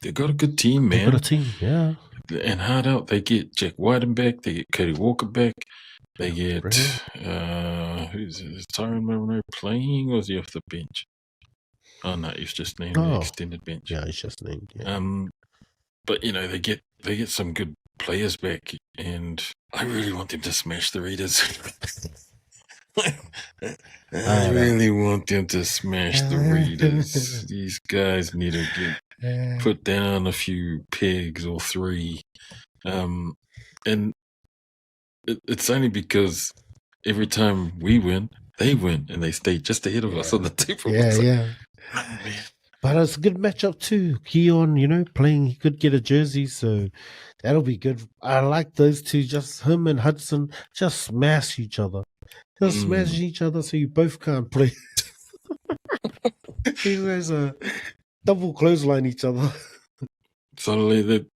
good team, man. They've got a team, yeah. And hard out, they get Jack Whiten back, they get Cody Walker back, they get is Tyrone Monroe playing, or is he off the bench? Oh no, he's just named the extended bench. Yeah, he's just named. Yeah. But you know, they get some good players back, and I really want them to smash the Raiders. I really want them to smash the Raiders. These guys need to get put down a few pegs or three. And it's only because every time we win, they win, and they stay just ahead of us on the table. Oh, man. But it's a good matchup too. Keon, playing, he could get a jersey, so that'll be good. I like those two, just him and Hudson, just smash each other. Just smash each other so you both can't play. You guys double clothesline each other. Suddenly,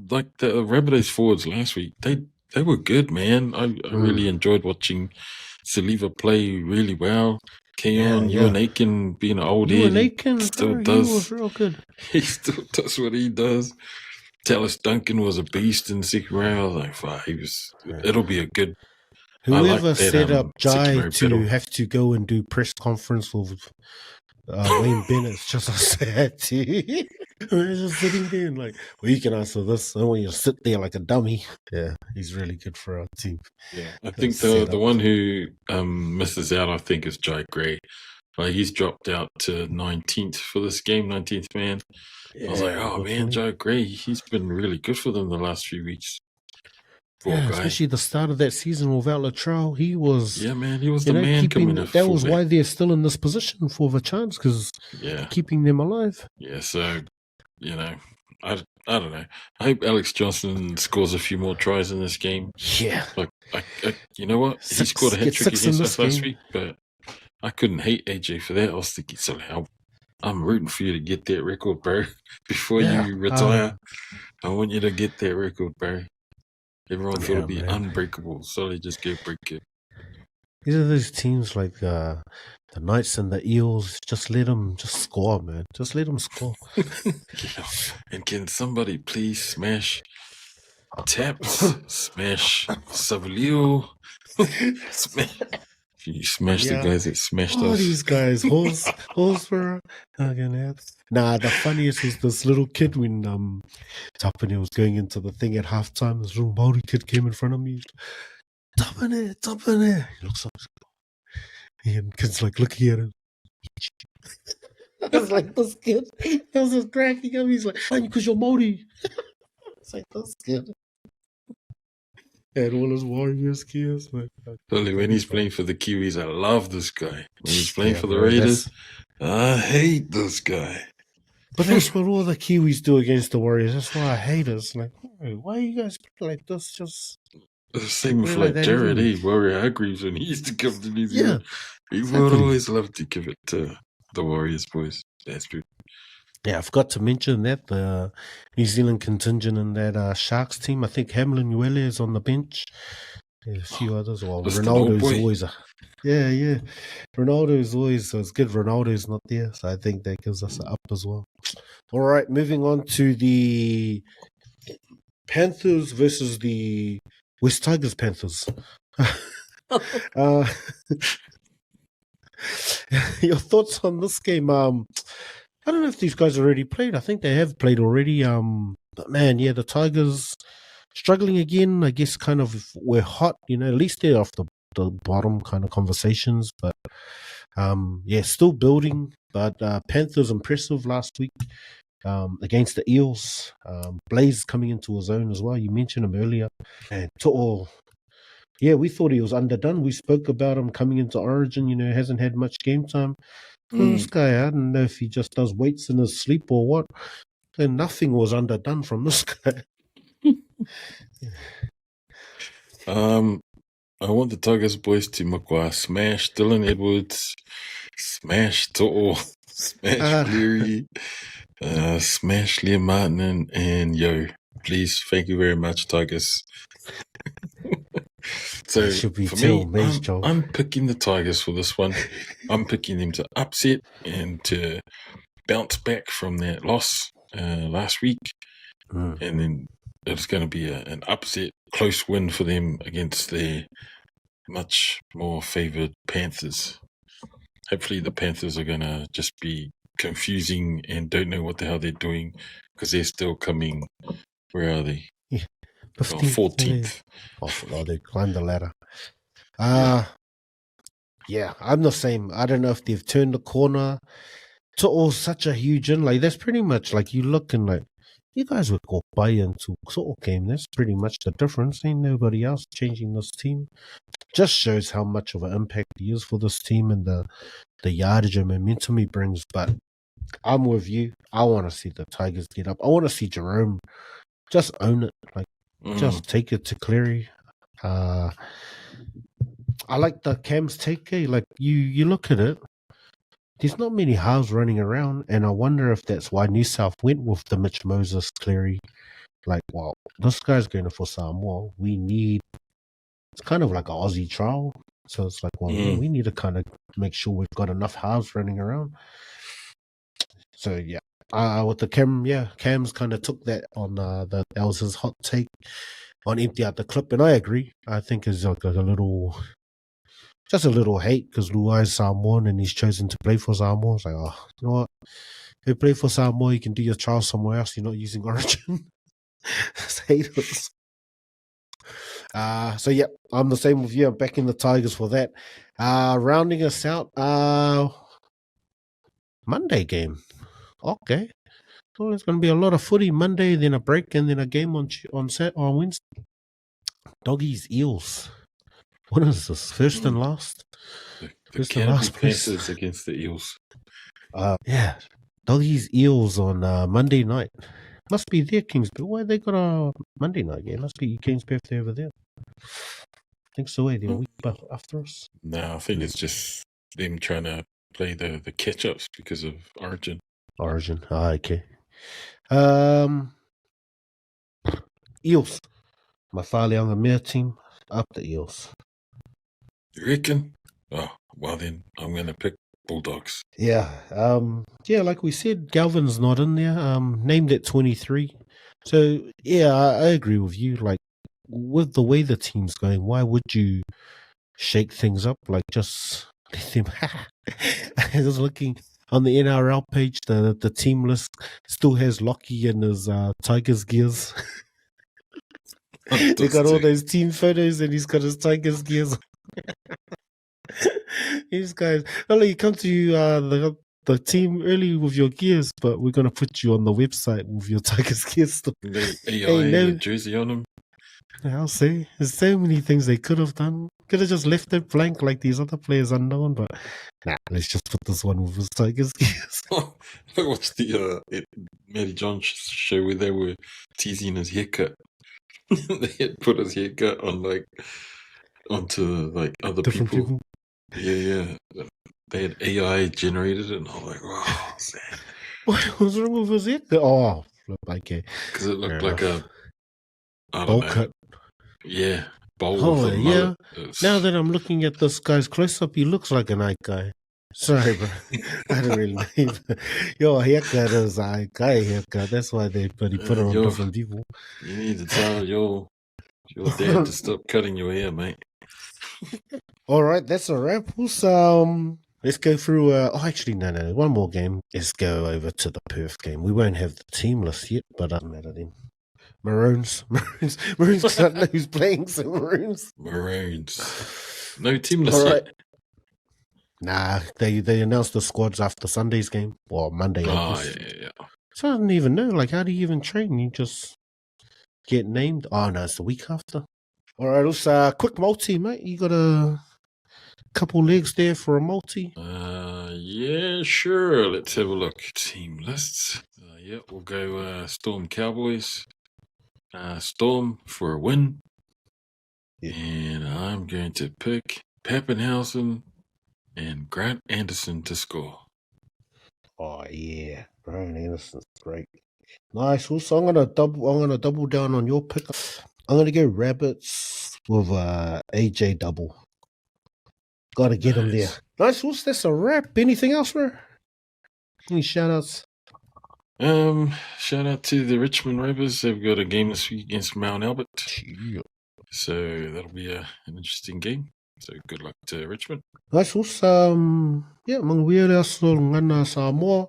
like the Rabbitohs forwards last week, they were good, man. I really enjoyed watching Saliva play really well. Keon, Ewan Aiken being an old head, still does. He was real good. He still does what he does. Tallis Duncan was a beast in the second round. Like, it'll be a good Whoever that, set up Jai secondary to battle. have to go and do press conference with Wayne Bennett's just so sad too. We're just sitting there and like, well, you can answer this. I want you to sit there like a dummy. Yeah, he's really good for our team. Yeah, I think the one who misses out, I think, is Jai Gray. Like, he's dropped out to 19th for this game, 19th man. Yeah, I was like, oh man, Jai Gray, he's been really good for them the last few weeks. Poor guy. Especially the start of that season without Latrell, he was. Yeah, man, he was the man coming in. That was why they're still in this position for the chance, because keeping them alive. Yeah, so I don't know. I hope Alex Johnson scores a few more tries in this game. Yeah, like you know what? He scored a hat trick against us last week, but I couldn't hate AJ for that. I was thinking, so I'm rooting for you to get that record, bro. Before you retire, I want you to get that record, bro. Everyone thought it'd be unbreakable, so they just go break it. These are those teams like the Knights and the Eels. Just let them score, man. Just let them score. And can somebody please smash Taps, smash Savalio, smash. You smash the guys that smashed us. These guys, Horsburgh, Nah, the funniest was this little kid when Tapane was going into the thing at halftime. This little Maori kid came in front of me. Tapane. He looks up, and kid's like looking at him. I was like, this kid. I was just cracking up. He's like, because you're Maori. It's like, this kid. And all his warrior skills. Only when he's playing for the Kiwis, I love this guy. When he's playing for the Raiders, I hate this guy. But that's what all the Kiwis do against the Warriors. That's why I hate us. Like, why you guys play like this? Just the same with like Jared Warrior Hargreaves when he used to come to New Zealand. He would always love to give it to the Warriors boys. That's true. Yeah, I forgot to mention that the New Zealand contingent in that Sharks team, I think Hamlin Uele is on the bench. There's a few others. Well, Ronaldo's always Ronaldo is always so it's good. Ronaldo's not there, so I think that gives us an up as well. All right, moving on to the Panthers versus the West Tigers Panthers. Your thoughts on this game? I don't know if these guys already played. I think they have played already. But man, yeah, the Tigers struggling again. I guess kind of we're hot, at least they're off the bottom kind of conversations. But still building. But Panthers impressive last week against the Eels. Blaze coming into his own as well. You mentioned him earlier. And To'o, yeah, we thought he was underdone. We spoke about him coming into Origin, hasn't had much game time. This guy, I don't know if he just does weights in his sleep or what. And nothing was underdone from this guy. I want the Tigers boys to Makwa smash Dylan Edwards, smash To'o, smash Cleary, smash Liam Martin, and yo, please, thank you very much, Tigers. So for me, I'm picking the Tigers for this one. I'm picking them to upset and to bounce back from that loss last week. And then it's going to be an upset, close win for them against their much more favoured Panthers. Hopefully the Panthers are going to just be confusing and don't know what the hell they're doing because they're still coming. Where are they? 14th. Oh, they climbed the ladder. Yeah, I'm the same. I don't know if they've turned the corner to such a huge like that's pretty much like you look and like you guys would go buy into sort of game. That's pretty much the difference. Ain't nobody else changing this team. Just shows how much of an impact he is for this team and the yardage and momentum he brings. But I'm with you. I want to see the Tigers get up. I want to see Jerome just own it. Like just take it to Cleary. I like the Cam's take. Like you look at it. There's not many halves running around, and I wonder if that's why New South went with the Mitch Moses Cleary. Like, well, this guy's going for Samoa. It's kind of like an Aussie trial. So it's like, well, we need to kind of make sure we've got enough halves running around. So, yeah. With the Cam's kind of took that on that was his hot take. on empty out the clip, and I agree. I think it's like a little, just a little hate because Luai is Samoan and he's chosen to play for Samoa. It's like, oh, you know what? If you play for Samoa, you can do your trial somewhere else. You're not using Origin. It's haters. So yeah, I'm the same with you. I'm backing the Tigers for that. Rounding us out, Monday game. Okay. So there's going to be a lot of footy Monday, then a break, and then a game on Wednesday. Doggies, Eels. What is this? First and last? The Canopy Panthers against the Eels. Yeah. Doggies, Eels on Monday night. Must be their Kingsbird. Why they got a Monday night game? Must be King's birthday over there. I think so. They're a week after us. No, I think it's just them trying to play the catch-ups because of Origin. Okay. Eels. My Whaleanga Mare team, up the Eels. You reckon? Oh, well then, I'm going to pick Bulldogs. Yeah. Like we said, Galvin's not in there. Named at 23. So, yeah, I agree with you. Like, with the way the team's going, why would you shake things up? Like, just let them... I was looking on the NRL page, the team list still has Lockie in his Tigers gears. They got all those team photos and he's got his Tigers gears. These guys, you come to the team early with your gears, but we're going to put you on the website with your Tigers gears. The jersey on them. I'll say, there's so many things they could have done. Could have just left it blank like these other players unknown, but let's just put this one with his Tigers gears. I watched the Matty John show where they were teasing his haircut. They had put his haircut on onto other Different people. Yeah. They had AI generated it, and I'm like, wow, man. What was wrong with his haircut? Oh, okay. Because it looked like a bowl cut. Yeah, bowl. Oh, yeah. Now that I'm looking at this guy's close up, he looks like a night guy. Sorry, bro. I don't really know. Your haircut is a guy haircut. That's why they put it on different people. You need to tell your dad to stop cutting your hair, mate. All right, that's a wrap. Let's go through. Actually, no. One more game. Let's go over to the Perth game. We won't have the team list yet, but I'm mad at him. Maroons. Because I don't know who's playing, so Maroons. No team list yet. Nah, they announced the squads after Sunday's game or Monday. Yeah. So I don't even know. Like, how do you even train? You just get named. Oh no, it's the week after. All right, let's quick multi, mate. You got a couple legs there for a multi? Yeah, sure. Let's have a look. Team lists. We'll go Storm Cowboys. Storm for a win. Yeah. And I'm going to pick Pappenhausen and Grant Anderson to score. Oh yeah, Grant Anderson's great. Nice. Also, I'm gonna double down on your pick. I'm gonna go Rabbits with AJ double. Gotta get him there. Nice. Also, that's a wrap. Anything else, bro? Any shout outs? Shout out to the Richmond Rovers. They've got a game this week against Mount Albert. Yeah. So that'll be an interesting game. So good luck to Richmond. Nice. Mga Samoa.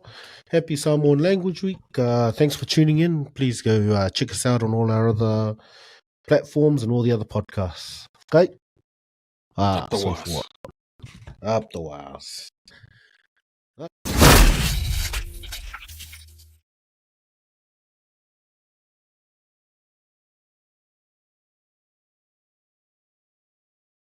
Happy Samoan Language Week. Thanks for tuning in. Please go check us out on all our other platforms and all the other podcasts. Okay? Up the wires. Up the wires.